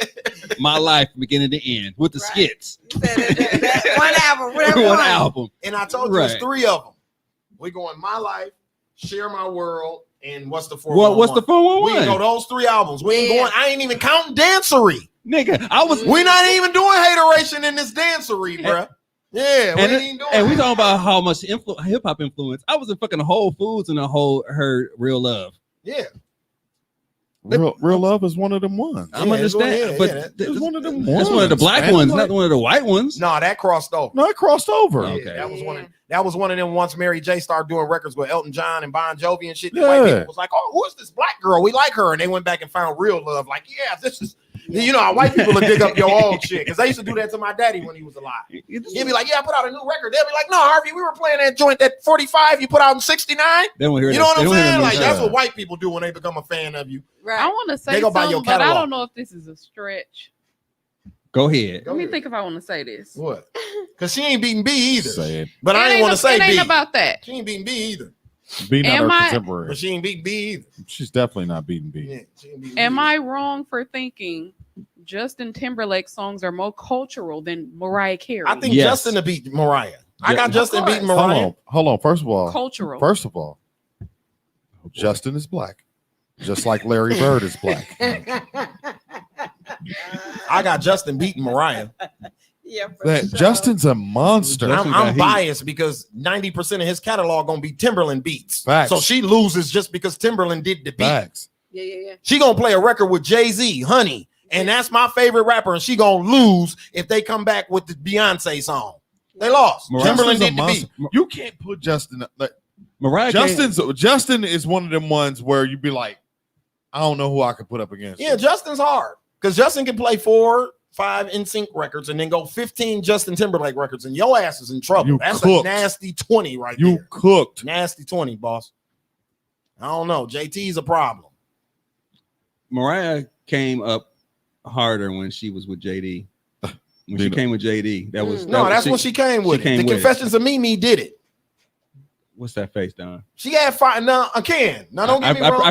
My Life, beginning to end, with the skits. One album, whatever. One album. And I told you it's Right. 3 of them. We're going My Life, Share My World, and What's the 411? What? What's the 411? We can go those 3 albums. We ain't going. I ain't even counting Dancery. Nigga, I was. We're not even doing hateration in this Dancery, bruh. Yeah, we And, ain't even doing. and we that. talking about how much hip hop influence. I was in fucking Whole Foods and heard Real Love. Yeah. Real Love is one of them ones. I'm understand, but it's one of them that's ones. one of the black man. ones, Like- not one of the white ones. No, that crossed over. No, it crossed over. Okay. That was one. That was one of them. Once Mary J started doing records with Elton John and Bon Jovi and shit, the white Yeah. people was like, "Oh, who is this black girl? We like her." And they went back and found Real Love. Like, yeah, this is. You know how white people will dig up your old shit because they used to do that to my daddy when he was alive. He'd be like, "Yeah, I put out a new record." They'll be like, "No, Harvey, we were playing that joint that 45 you put out in 69." They don't hear You that- know what they I'm don't hear saying? them Like that's music. what white people do when they become a fan of you. Right. I want to say They go buy your something, but I catalog. don't know if this is a stretch. Go ahead. Let me think if I want to say this. What? Because she ain't beating B either. Say it. But I It ain't ain't want to say it B. ain't about that. She ain't beating B either. B not Am her I- contemporary. But she ain't beating B either. She's definitely not beating B. Yeah, she ain't beating Am B. I wrong for thinking Justin Timberlake songs are more cultural than Mariah Carey? I think Yes. Justin to beat Mariah. I Yeah. got Justin beating Mariah. Hold on. First of all, Cultural. First of all, Justin is black, just like Larry Bird is black. I got Justin beating Mariah. Yeah, for That sure. Justin's a monster. I'm biased because 90% of his catalog gonna be Timberland beats. Facts. So she loses just because Timberland did the beat. Facts. Yeah. She gonna play a record with Jay-Z, Honey, and that's my favorite rapper, and she gonna lose if they come back with the Beyonce song. They lost. Timberland Justin's a did the monster. beat. You can't put Justin. Like, Mariah Justin is one of them ones where you'd be like, I don't know who I could put up against. Yeah, Justin's hard because Justin can play 4, 5 NSYNC records and then go 15 Justin Timberlake records, and your ass is in trouble. You That's cooked. a nasty 20 right You there. cooked. Nasty 20, boss. I don't know. JT's a problem. Mariah came up harder when she was with JD. When she came with JD, that was No, that's when she came with it. The Confessions of Mimi did it. What's that face, Don? She had 5. Now, Ken. Now, don't get me wrong. I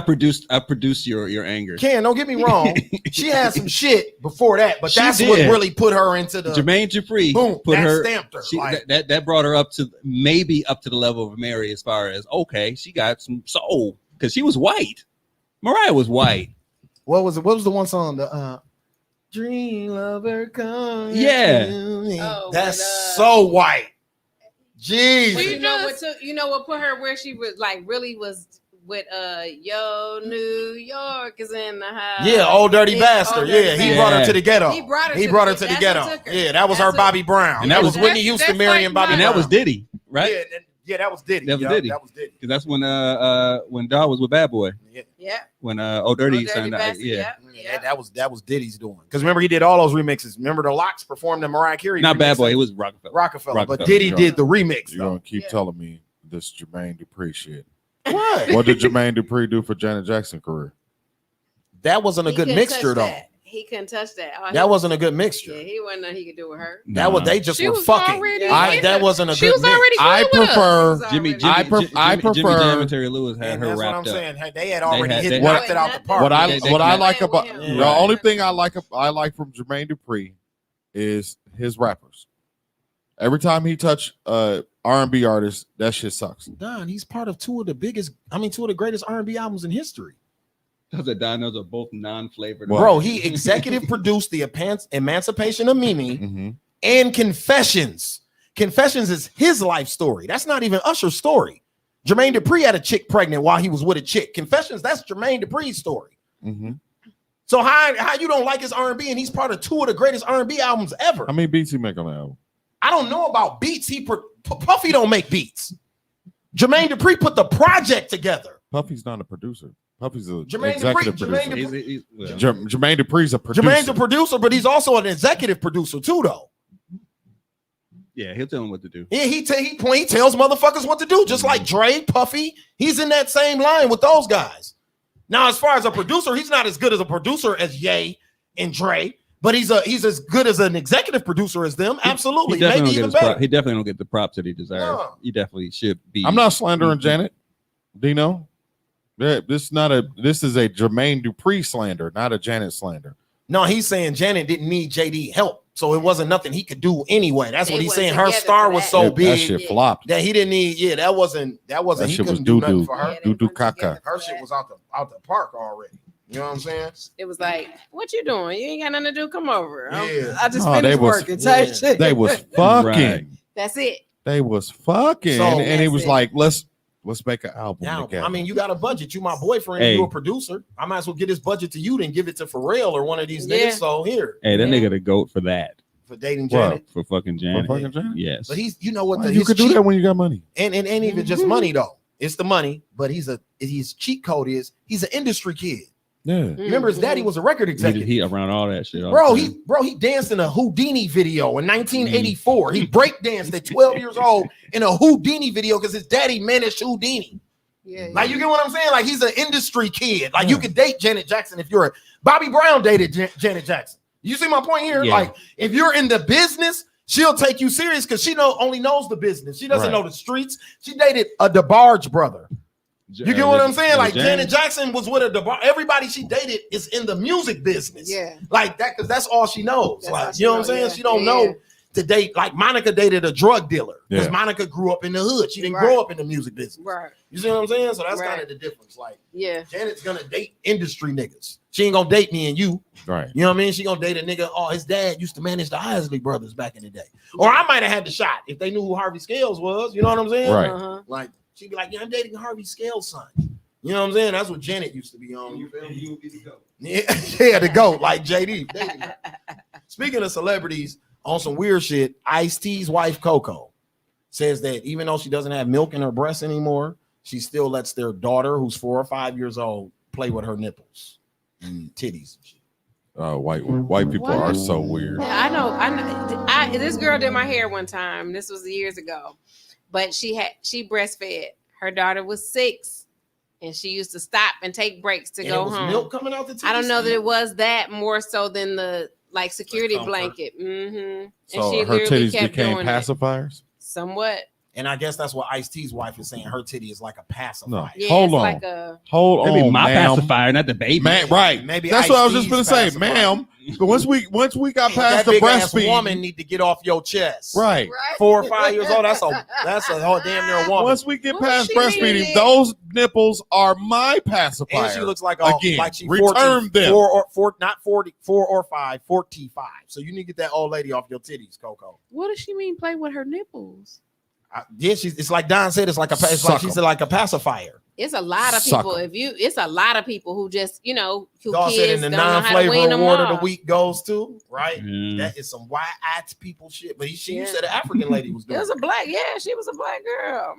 produced your anger. Ken, don't get me wrong. She had some shit before that, but She that's did. what really put her into the Jermaine Dupri boom. put That her, stamped her. she, like, that brought her up to maybe up to the level of Mary as far as okay, she got some soul because she was white. Mariah was white. what was it? What was the one song? The Dream Lover Come. Yeah. Oh, That's but, so white. Jesus. Well, you know what put her where she was like really was with Yo New York is in the house. Yeah, Old Dirty It's Bastard. Old Dirty Yeah, he Bastard. brought her to the ghetto. He brought her to the the ghetto. ghetto. That's what took her. Yeah, that was her Bobby Brown. And that that was was- Whitney Houston that's marrying like Bobby And Brown. that was Diddy, right? Yeah, that was Diddy. That was Yup, Diddy. That was Diddy. Because that's when Dawg was with Bad Boy. Yeah. When Old Dirty Old Dirty signed out. Bastard, Yeah. Yeah, that was Diddy's doing. Because remember, he did all those remixes. Remember, the Locks performed the Mariah Carey. Not Bad remix? Boy. It was Rockefeller. Rockefeller. But Diddy did the remix. You're gonna keep telling me this Jermaine Dupri shit. What? What did Jermaine Dupri do for Janet Jackson's career? That wasn't a good mixture, though. He couldn't touch that. Oh, That wasn't a good mixture. Yeah, he wasn't nothing he could do with her. That was they just She were was fucking. already That wasn't a She good was mix. already I cool with us. prefer Jimmy Jimmy Jam and Terry Lewis had And her that's what I'm wrapped up. saying. They had already they- knocked it out the park. What I connect. like about Yeah. the only thing I like from Jermaine Dupri is his rappers. Every time he touch R&B artists, that shit sucks. Don, he's part of two of the greatest R&B albums in history. Those are both non-flavored. Bro, he executive produced the Emancipation of Mimi and Confessions. Confessions is his life story. That's not even Usher's story. Jermaine Dupri had a chick pregnant while he was with a chick. Confessions, that's Jermaine Dupri's story. So how you don't like his R&B and he's part of two of the greatest R&B albums ever? How many beats he make on the album? I don't know about beats. Puffy don't make beats. Jermaine Dupri put the project together. Puffy's not a producer. Puffy's a Jermaine executive Dupri- producer. Jermaine Dupri's a producer. Jermaine's a producer, but he's also an executive producer too, though. Yeah, he'll tell him what to do. Yeah, he tells motherfuckers what to do, just like Dre, Puffy. He's in that same line with those guys. Now, as far as a producer, he's not as good as a producer as Ye and Dre, but he's as good as an executive producer as them. Absolutely, maybe even better. He definitely don't get the props that he deserves. No. He definitely should be. I'm not slandering Janet. Dino. Yeah, this is a Jermaine Dupri slander, not a Janet slander. No, he's saying Janet didn't need JD help, so it wasn't nothing he could do anyway. That's what he's saying. Her star was so big that shit flopped. that he didn't need. Yeah, that wasn't. That He shit was couldn't do nothing doo-doo. for her. Doo-doo caca. Her shit was out the park already. You know what I'm saying? It was like, what you doing? You ain't got nothing to do. Come over. Yeah. I just Oh, finished working. Type shit. They was fucking. Right. That's it. They was fucking. So- and he was That's it. like, let's make an album Now, together. I mean, you got a budget. You my boyfriend. Hey. You a producer. I might as well get his budget to you than give it to Pharrell or one of these Yeah. niggas. So here Hey, that nigga the goat for that. for dating What? Janet. For fucking Janet. fucking Janet? Yes. But he's, you know what? Why you could do that when you got money. And it ain't even just money though. It's the money. But his cheat code is he's an industry kid. Yeah. Remember, his daddy was a record executive. He around all that shit. all Bro, the time. he danced in a Houdini video in 1984. He break danced at 12 years old in a Houdini video because his daddy managed Houdini. Yeah. Like, you get what I'm saying? Like, he's an industry kid. Like, you could date Janet Jackson if you're a Bobby Brown dated Janet Jackson. You see my point here? Yeah. Like, if you're in the business, she'll take you serious because she only knows the business. She doesn't Right. know the streets. She dated a DeBarge brother. You get what I'm saying? Like, Janet Jackson was with a DeBarge. Everybody she dated is in the music business. Yeah. Like that, because that's all she knows. That's all Like, she you know what I'm knows, saying? yeah. She don't Yeah. know to date. Like, Monica dated a drug dealer because Yeah. Monica grew up in the hood. She didn't Right. grow up in the music business. Right. You see what I'm saying? So that's Right. kind of the difference. Like, Yeah. Janet's gonna date industry niggas. She ain't gonna date me and you. Right. You know what I mean? She gonna date a nigga. Oh, his dad used to manage the Isley brothers back in the day. Or I might have had the shot if they knew who Harvey Scales was. You know what I'm saying? Right. Uh-huh. Like, she'd be like, yeah, I'm dating Harvey Scales' son. You know what I'm saying? That's what Janet used to be on. You feel me? Yeah, yeah, the GOAT, like JD. Speaking of celebrities, on some weird shit, Ice-T's wife Coco says that even though she doesn't have milk in her breasts anymore, she still lets their daughter, who's 4 or 5 years old, play with her nipples and titties and shit. White people What? are so weird. I know. This girl did my hair one time. This was years ago, but she breastfed. Her daughter was 6, and she used to stop and take breaks to And go it was home. milk coming out the titties? I don't know that it was that more so than the like security Like comfort. blanket. Mm-hmm. So her titties became it. pacifiers? Somewhat. And I guess that's what Ice-T's wife is saying. Her titty is like a pacifier. No. Yeah, Hold it's on. like a- Hold That'd be on, my ma'am. pacifier, not the baby. Man, right. Maybe That's what I was just Ice-T's gonna say, pacifier. ma'am. But once we got past That the big ass breastfeeding, woman need to get off your chest. right? 4 or 5 years old. That's a whole damn near woman. Once we get Well, past she breastfeeding, needed it. those nipples are my pacifier. And she looks like again. like she Return 14, them. 4 or 5, 45. So you need to get that old lady off your titties, Coco. What does she mean play with her nipples? It's like Don said. It's like she's like a pacifier. It's a lot of Suck people. 'em. It's a lot of people who just, who Dawg said kids in the don't know how to wean non-flavor them award of the off. week goes to, right? Mm. That is some white-eyed people shit. But you said an African lady was It doing was a black, she was a black girl.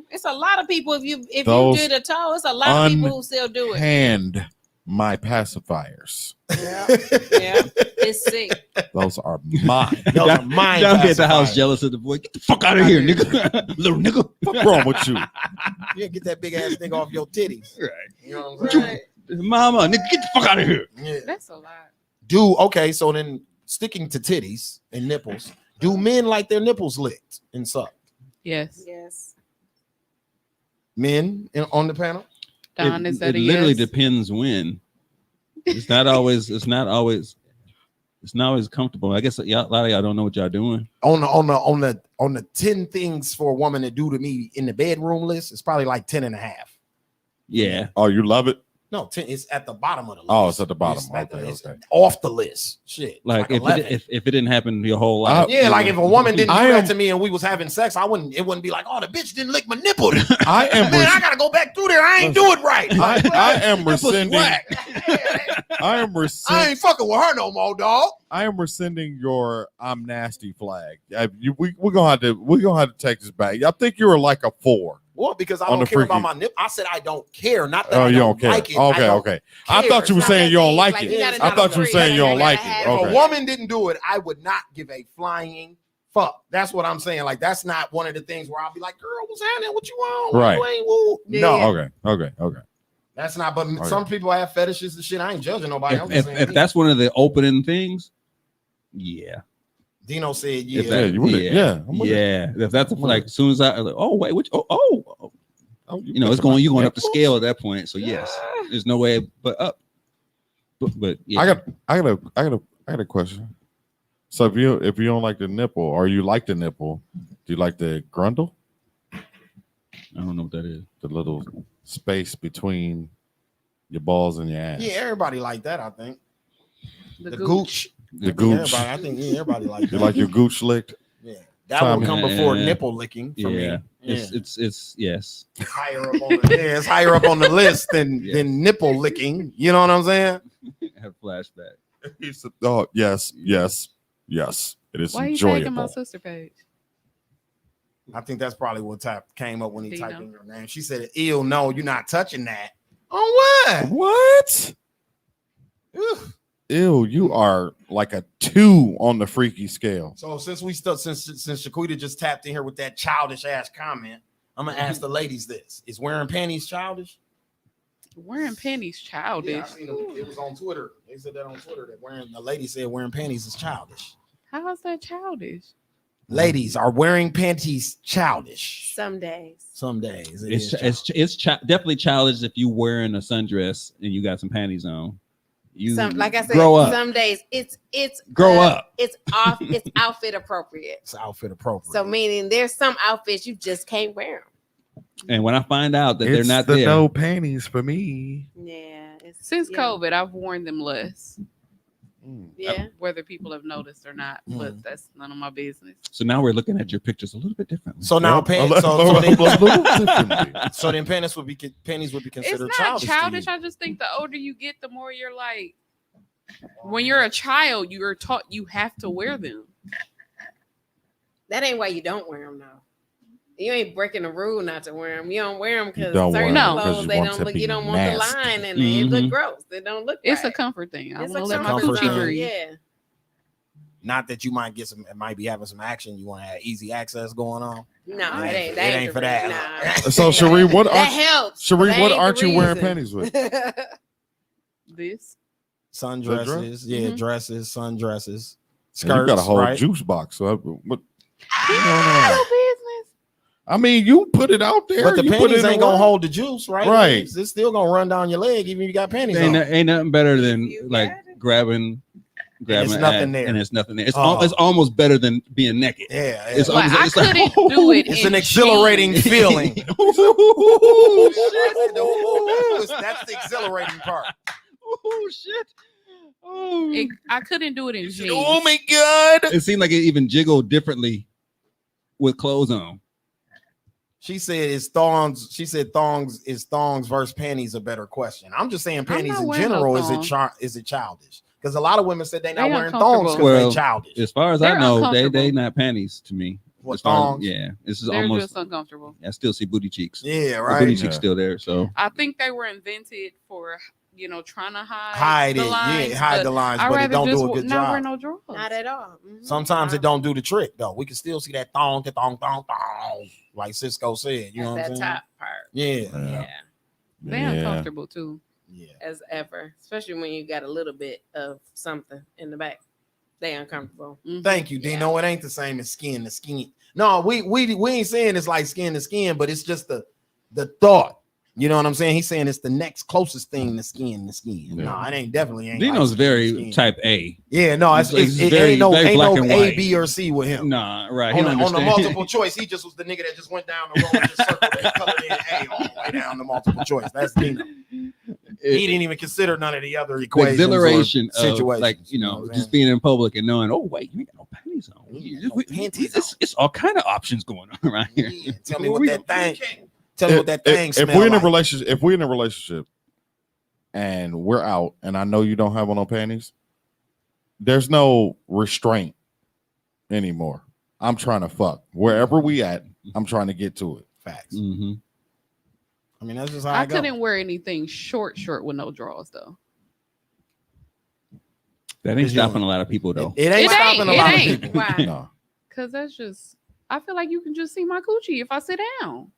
It's a lot of people. If you Those did a toe, it's a lot of people who still do it. Hand my pacifiers. Yeah, it's sick. Those are mine. Those are mine. Down here at the house, jealous of the boy. Get the fuck out of here, nigga. Little nigga. What's wrong with you? Yeah, get that big ass nigga off your titties. Right. You know what I'm saying? Mama, nigga, get the fuck out of here. Yeah. That's a lot. Okay, so then sticking to titties and nipples, do men like their nipples licked and sucked? Yes. Yes. Men on the panel? Don, is that it a literally yes? depends when. It's not always comfortable. I guess a lot of y'all don't know what y'all doing. On the 10 things for a woman to do to me in the bedroom list, it's probably like 10 and a half. Yeah. Oh, you love it? No, 10 it's at the bottom of the list. Oh, it's at the bottom. It's off the list. Shit. Like if 11. it didn't happen your whole life. Yeah, like if a woman didn't do that to me and we was having sex, it wouldn't be like, oh, the bitch didn't lick my nipple. I am. Man, I gotta go back through there. I ain't do it right. I am rescinding. I ain't fucking with her no more, dog. I am rescinding your "I'm nasty" flag. We're gonna have to take this back. I think you were like a 4. Well, because I don't care about my nip. I said I don't care, not that I you don't don't care. like it. Okay. I thought you were saying you don't like it. I thought you were saying you don't like it. If Okay. a woman didn't do it, I would not give a flying fuck. That's what I'm saying. Like, that's not one of the things where I'll be like, girl, what's happening? What you want? Right. You ain't woo. No. Okay. That's not. But some people have fetishes and shit. I ain't judging nobody. I'm just saying, If that's one of the opening things, yeah. Dino said, If yeah. If that's like, as soon as I like, oh wait, which it's going. You're going up the scale at that point. So yes, there's no way but up. But yeah. I got a question. So if you don't like the nipple, or you like the nipple, do you like the grundle? I don't know what that is. The little space between your balls and your ass. Yeah, everybody like that, I think. The gooch. The gooch. Everybody, I think everybody like that. You like your gooch licked? Yeah. That will come before nipple licking for me. Yeah. It's yes. Higher up on it's higher up on the list than nipple licking. You know what I'm saying? I have a flashback. Oh, yes. It is Why are you enjoyable. tagging my sister page? I think that's probably what came up when he typed in her name. She said, ew, no, you're not touching that. On what? What? Ew, you are like a 2 on the freaky scale. So since Shaquita just tapped in here with that childish ass comment, I'm gonna ask the ladies this: is wearing panties childish? Wearing panties childish. Yeah, I seen it was on Twitter. They said that on Twitter that the lady said wearing panties is childish. How is that childish? Ladies, are wearing panties childish? Some days. Some days. It's definitely childish if you wearing a sundress and you got some panties on. Like I said, grow up. some days it's Grow up. It's outfit appropriate. It's outfit appropriate. So meaning there's some outfits you just can't wear them. And when I find out that they're It's not the there, no panties for me. Yeah. Since COVID, I've worn them less. Yeah. Whether people have noticed or not, but that's none of my business. so now we're looking at your pictures a little bit differently. So now Yep. so then panties would be It's considered not childish. childish. I just think the older you get, the more you're like, when you're a child, you're taught you have to wear them. That ain't why you don't wear them though. You ain't breaking the rule not to wear them. You don't wear them because don't certain wear 'em 'cause clothes you they want don't to look. be You don't want the nasty. line in there. It look gross. They don't look. It's right. a comfort thing. I It's want a to let my comfort coochie zone. breathe. Yeah. Not that you might be having some action. You want to have easy access going on. No, it ain't. It ain't for that. Nah. So Cherie, what That aren't helps. Cherie, That what ain't aren't the you wearing reason. panties with? This Sundresses, yeah, dresses, sundresses, And skirts. you got a whole right? juice box. So what? no business. I mean, you put it out there. But the you put panties it in ain't the gonna work. hold the juice, right? Right. It's still gonna run down your leg, even if you got panties on. Ain't nothing better than like grabbing it's nothing there. and it's nothing there. It's, Oh. It's almost better than being naked. Yeah, It's Well, almost, I it's like, couldn't do it. It's in an exhilarating jeans. feeling. oh That's the exhilarating part. shit! Oh, I couldn't do it in jeans. Oh my god! it seemed like it even jiggled differently with clothes on. She said is thongs. She said thongs versus panties a better question. I'm just saying panties in general is it childish? Because a lot of women said they're not wearing thongs because they're childish. As far as I know, they not panties to me. What, thongs? Yeah, this is They're almost just uncomfortable. I still see booty cheeks. Yeah, The right. booty cheeks still there. So I think they were invented for trying to hide the it. lines, Yeah, hide the lines, but it don't do a good not job. wear no drawers. Not at all. Sometimes it don't do the trick though. We can still see that thong, like Cisco said. You know what I'm saying? Top part. Yeah. They're uncomfortable too. Yeah. As ever, especially when you got a little bit of something in the back. They uncomfortable. Thank you, Dino. It ain't the same as skin to skin. No, we ain't saying it's like skin to skin, but it's just the thought. You know what I'm saying? He's saying it's the next closest thing to skin to skin. Yeah. No, it ain't definitely ain't. Dino's like very type A. Yeah, no, it very, ain't no black and A, white. B, or C with him. Nah, right. On the multiple choice, he just was the nigga that just went down the road and just circled and colored in A all the way down the multiple choice. That's Dino. He didn't even consider none of the other equations. The exhilaration or situations, of, like, just being in public and knowing, oh wait, you ain't got no panties on. It's all kind of options going on around here. Yeah, tell me what that thing. Tell me what that thing if we're in a relationship, if we're in a relationship and we're out, and I know you don't have on no panties, there's no restraint anymore. I'm trying to fuck wherever we at. I'm trying to get to it. Facts. Mm-hmm. I mean, that's just how I couldn't wear anything short with no drawers though. That ain't stopping a lot of people though. It ain't stopping a lot of people. Why? No. Because that's just. I feel like you can just see my coochie if I sit down.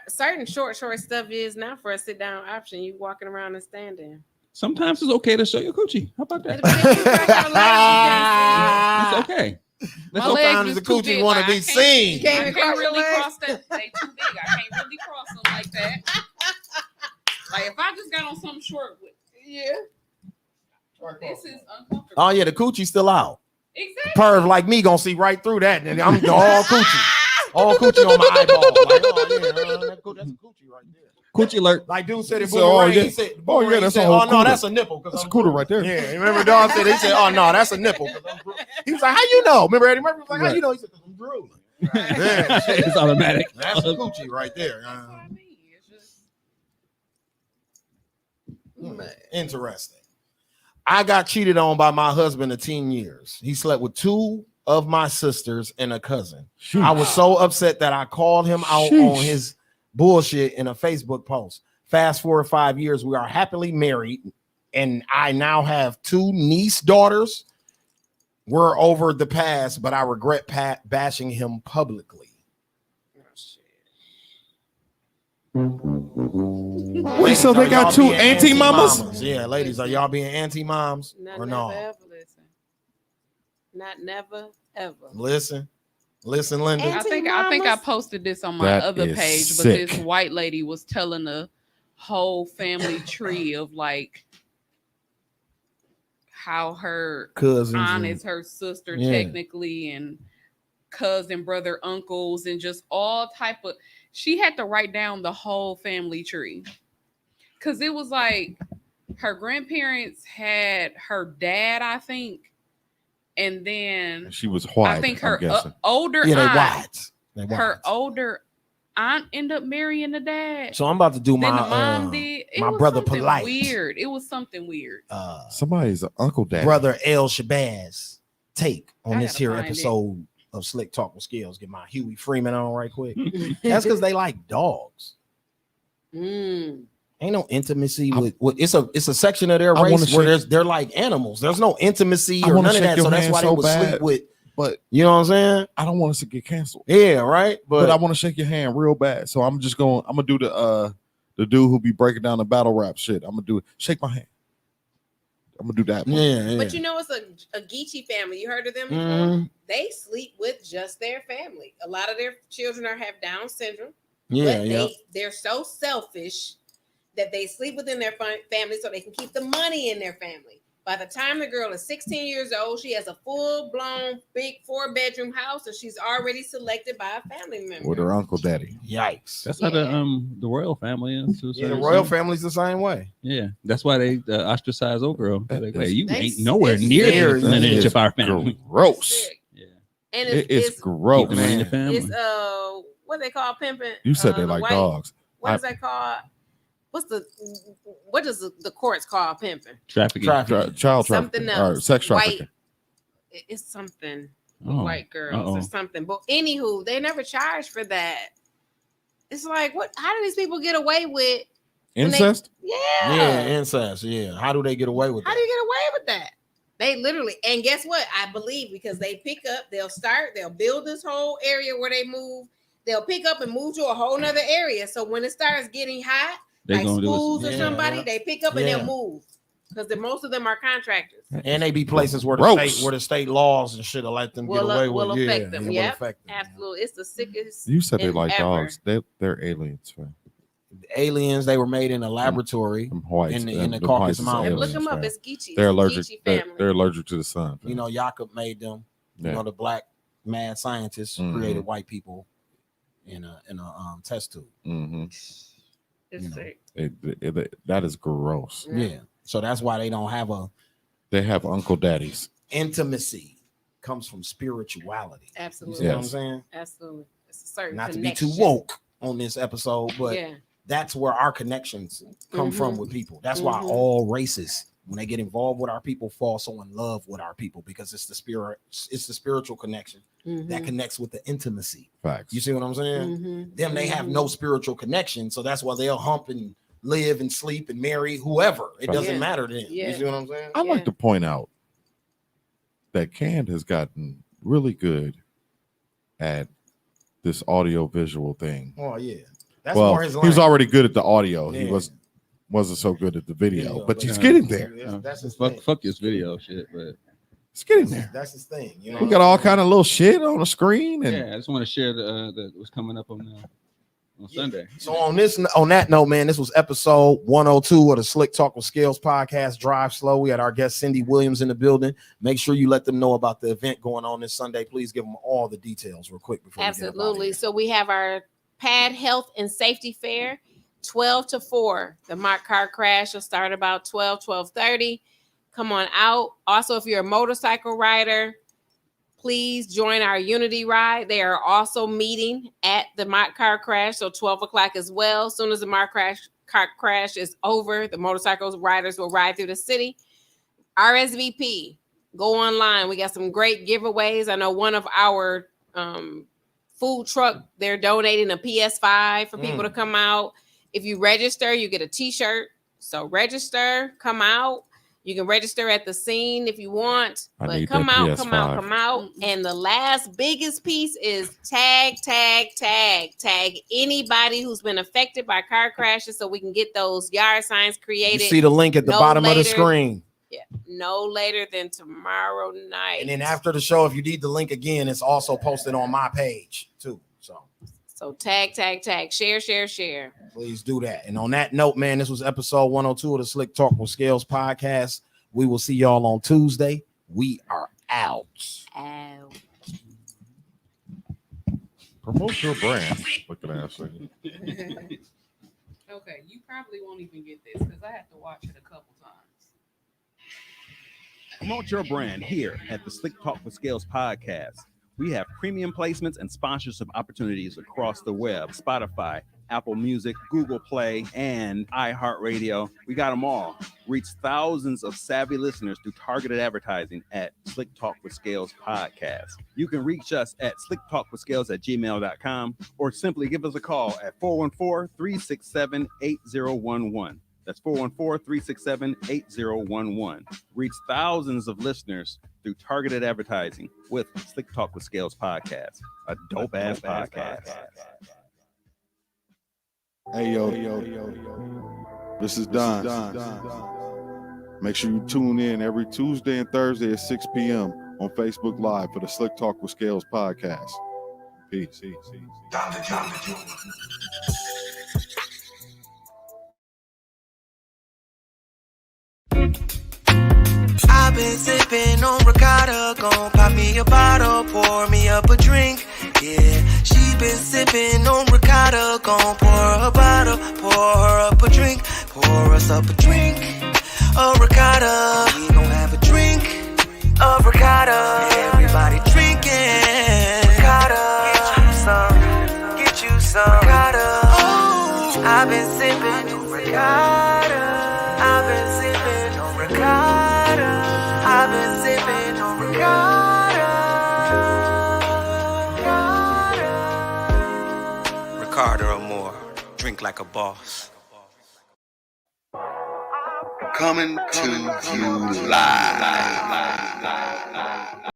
Certain short stuff is now for a sit down option. You walking around and standing. Sometimes it's okay to show your coochie. How about that? It's okay. Sometimes the coochie want to be seen. I can't really cross that. They too big. I can't really cross them like that. Like if I just got on something short with, this is uncomfortable. Oh yeah, the coochie's still out. Exactly. Perv like me gonna see right through that, and I'm all coochie. All coochie on my eyeball. Like, that's a coochie right there. Coochie alert. Like dude said it. He said, that's a whole no, that's a nipple. That's a cooter right there. Yeah, remember Don said he said, oh no, that's a nipple. He was like, how you know? Remember Eddie Murphy was like, how you know? He said, because I'm drooling. Yeah, it's automatic. That's a coochie right there. Interesting. I got cheated on by my husband of 10 years. He slept with 2 of my sisters and a cousin. Sheesh. I was so upset that I called him out on his bullshit in a Facebook post. Fast forward 5 years, we are happily married, and I now have 2 niece daughters. We're over the past, but I regret bashing him publicly. Wait, so they got 2 auntie mamas? Yeah, ladies, are y'all being auntie moms or no? Not never ever. Listen, Linda. I think I posted this on my other page, but this white lady was telling a whole family tree of like how her cousins aunt is her sister technically, and cousin, brother, uncles, and just all type of. She had to write down the whole family tree because it was like her grandparents had her dad, I think. And then she was white. I think her older aunt, her older aunt ended up marrying the dad. So I'm about to do then my the mom did. It my was brother something polite. Weird. It was something weird. Somebody's Uncle Dad. Brother El Shabazz take on I this gotta here find episode of Slick Talk with Skills. Get my Huey Freeman on right quick. That's because they like dogs. Ain't no intimacy with it's a section of their race where they're like animals. There's no intimacy or none of that. So that's why they would sleep with. But you know what I'm saying? I don't want us to get canceled. Yeah, right. But I want to shake your hand real bad. So I'm gonna do the dude who be breaking down the battle rap shit. I'm gonna do it. Shake my hand. I'm gonna do that. Yeah. But you know, it's a Geechee family. You heard of them before? They sleep with just their family. A lot of their children have Down syndrome. Yeah, they're so selfish that they sleep within their family so they can keep the money in their family. By the time the girl is 16 years old, she has a full-blown big 4-bedroom house, and she's already selected by a family member. With her Uncle Daddy. Yikes. That's how the royal family is. Yeah, the royal family's the same way. Yeah, that's why they ostracize old girl. Like, you ain't nowhere near the lineage of our family. Gross. Yeah. And it's gross. Keep them in your family. It's what they call pimping. You said they like dogs. What is that called? What does the courts call pimping? Trafficking. Child something trafficking. else. Or sex trafficking. It's something. Oh. White girls or something. But anywho, they never charge for that. It's like, what? How do these people get away with incest? Yeah, incest. Yeah. How do they get away with How that? do you get away with that? They literally, and guess what? I believe because they pick up, they'll build this whole area where they move. They'll pick up and move to a whole nother area. So when it starts getting hot, like schools or somebody, they pick up and they'll move. Because most of them are contractors. And they be places where the state laws and shit will let them get away with. Will affect them. them. Yeah, absolutely. It's the sickest. You said they like ever. dogs. They're aliens, man. Aliens, they were made in a laboratory in the Caucasus Mountains. Look them up. It's Geechee. They're allergic. Geechee They're allergic to the sun. You know, Jakob made them. You know, the black mad scientists created white people in a test tube. Mm-hmm. It's sick. That is gross. Yeah. So that's why they don't have They have uncle daddies. Intimacy comes from spirituality. Absolutely. You see what I'm saying? Absolutely. It's a certain Not connection. to be too woke on this episode, but yeah. That's where our connections come from with people. That's why all races, when they get involved with our people, fall so in love with our people, because it's the spiritual connection that connects with the intimacy. Facts. You see what I'm saying? Them, they have no spiritual connection, so that's why they'll hump and live and sleep and marry whoever. It doesn't matter to them. You see what I'm saying? I like to point out that Cand has gotten really good at this audio visual thing. Oh yeah. That's well, more his he was lane. already good at the audio. Yeah. He wasn't so good at the video, but he's getting there. That's his fuck this video shit, but it's getting there. That's his thing. You know, We got all kind of little shit on the screen, and yeah, I just want to share the what's coming up on Sunday. So on that note, man, this was episode 102 of the Slick Talk with Scales podcast. Drive slow. We had our guest Cindy Williams in the building. Make sure you let them know about the event going on this Sunday. Please give them all the details real quick before Absolutely. So we have our Pad Health and Safety Fair, 12 to 4. The mock car crash will start about 12:30. Come on out. Also, if you're a motorcycle rider, please join our Unity ride. They are also meeting at the mock car crash, so 12 o'clock as well. As soon as the mock car crash is over, the motorcycle riders will ride through the city. RSVP, go online. We got some great giveaways. I know one of our food truck, they're donating a PS5 for people to come out. If you register, you get a t-shirt. So register, come out. You can register at the scene if you want, but come out. And the last biggest piece is tag anybody who's been affected by car crashes so we can get those yard signs created. You see the link at the bottom of the screen. Yeah, no later than tomorrow night. And then after the show, if you need the link again, it's also posted on my page too. So tag, share. Please do that. And on that note, man, this was episode 102 of the Slick Talk with Scales podcast. We will see y'all on Tuesday. We are out. Promote your brand. Look at that. Okay, you probably won't even get this because I have to watch it a couple times. Promote your brand here at the Slick Talk with Scales podcast. We have premium placements and sponsorship opportunities across the web, Spotify, Apple Music, Google Play, and iHeartRadio. We got them all. Reach thousands of savvy listeners through targeted advertising at Slick Talk with Scales podcast. You can reach us at slicktalkwithscales@gmail.com or simply give us a call at 414-367-8011. That's 414-367-8011. Reach thousands of listeners through targeted advertising with Slick Talk with Scales podcast, a dope-ass podcast. Hey, yo. This is Don. Make sure you tune in every Tuesday and Thursday at 6 p.m. on Facebook Live for the Slick Talk with Scales podcast. Peace. I've been sipping on ricotta, gon' pop me a bottle, pour me up a drink. Yeah, she been sipping on ricotta, gon' pour her a bottle, pour her up a drink, pour us up a drink of ricotta. We gon' have a drink of ricotta. Everybody drinking. Carter or more. Drink like a boss. Coming to you live.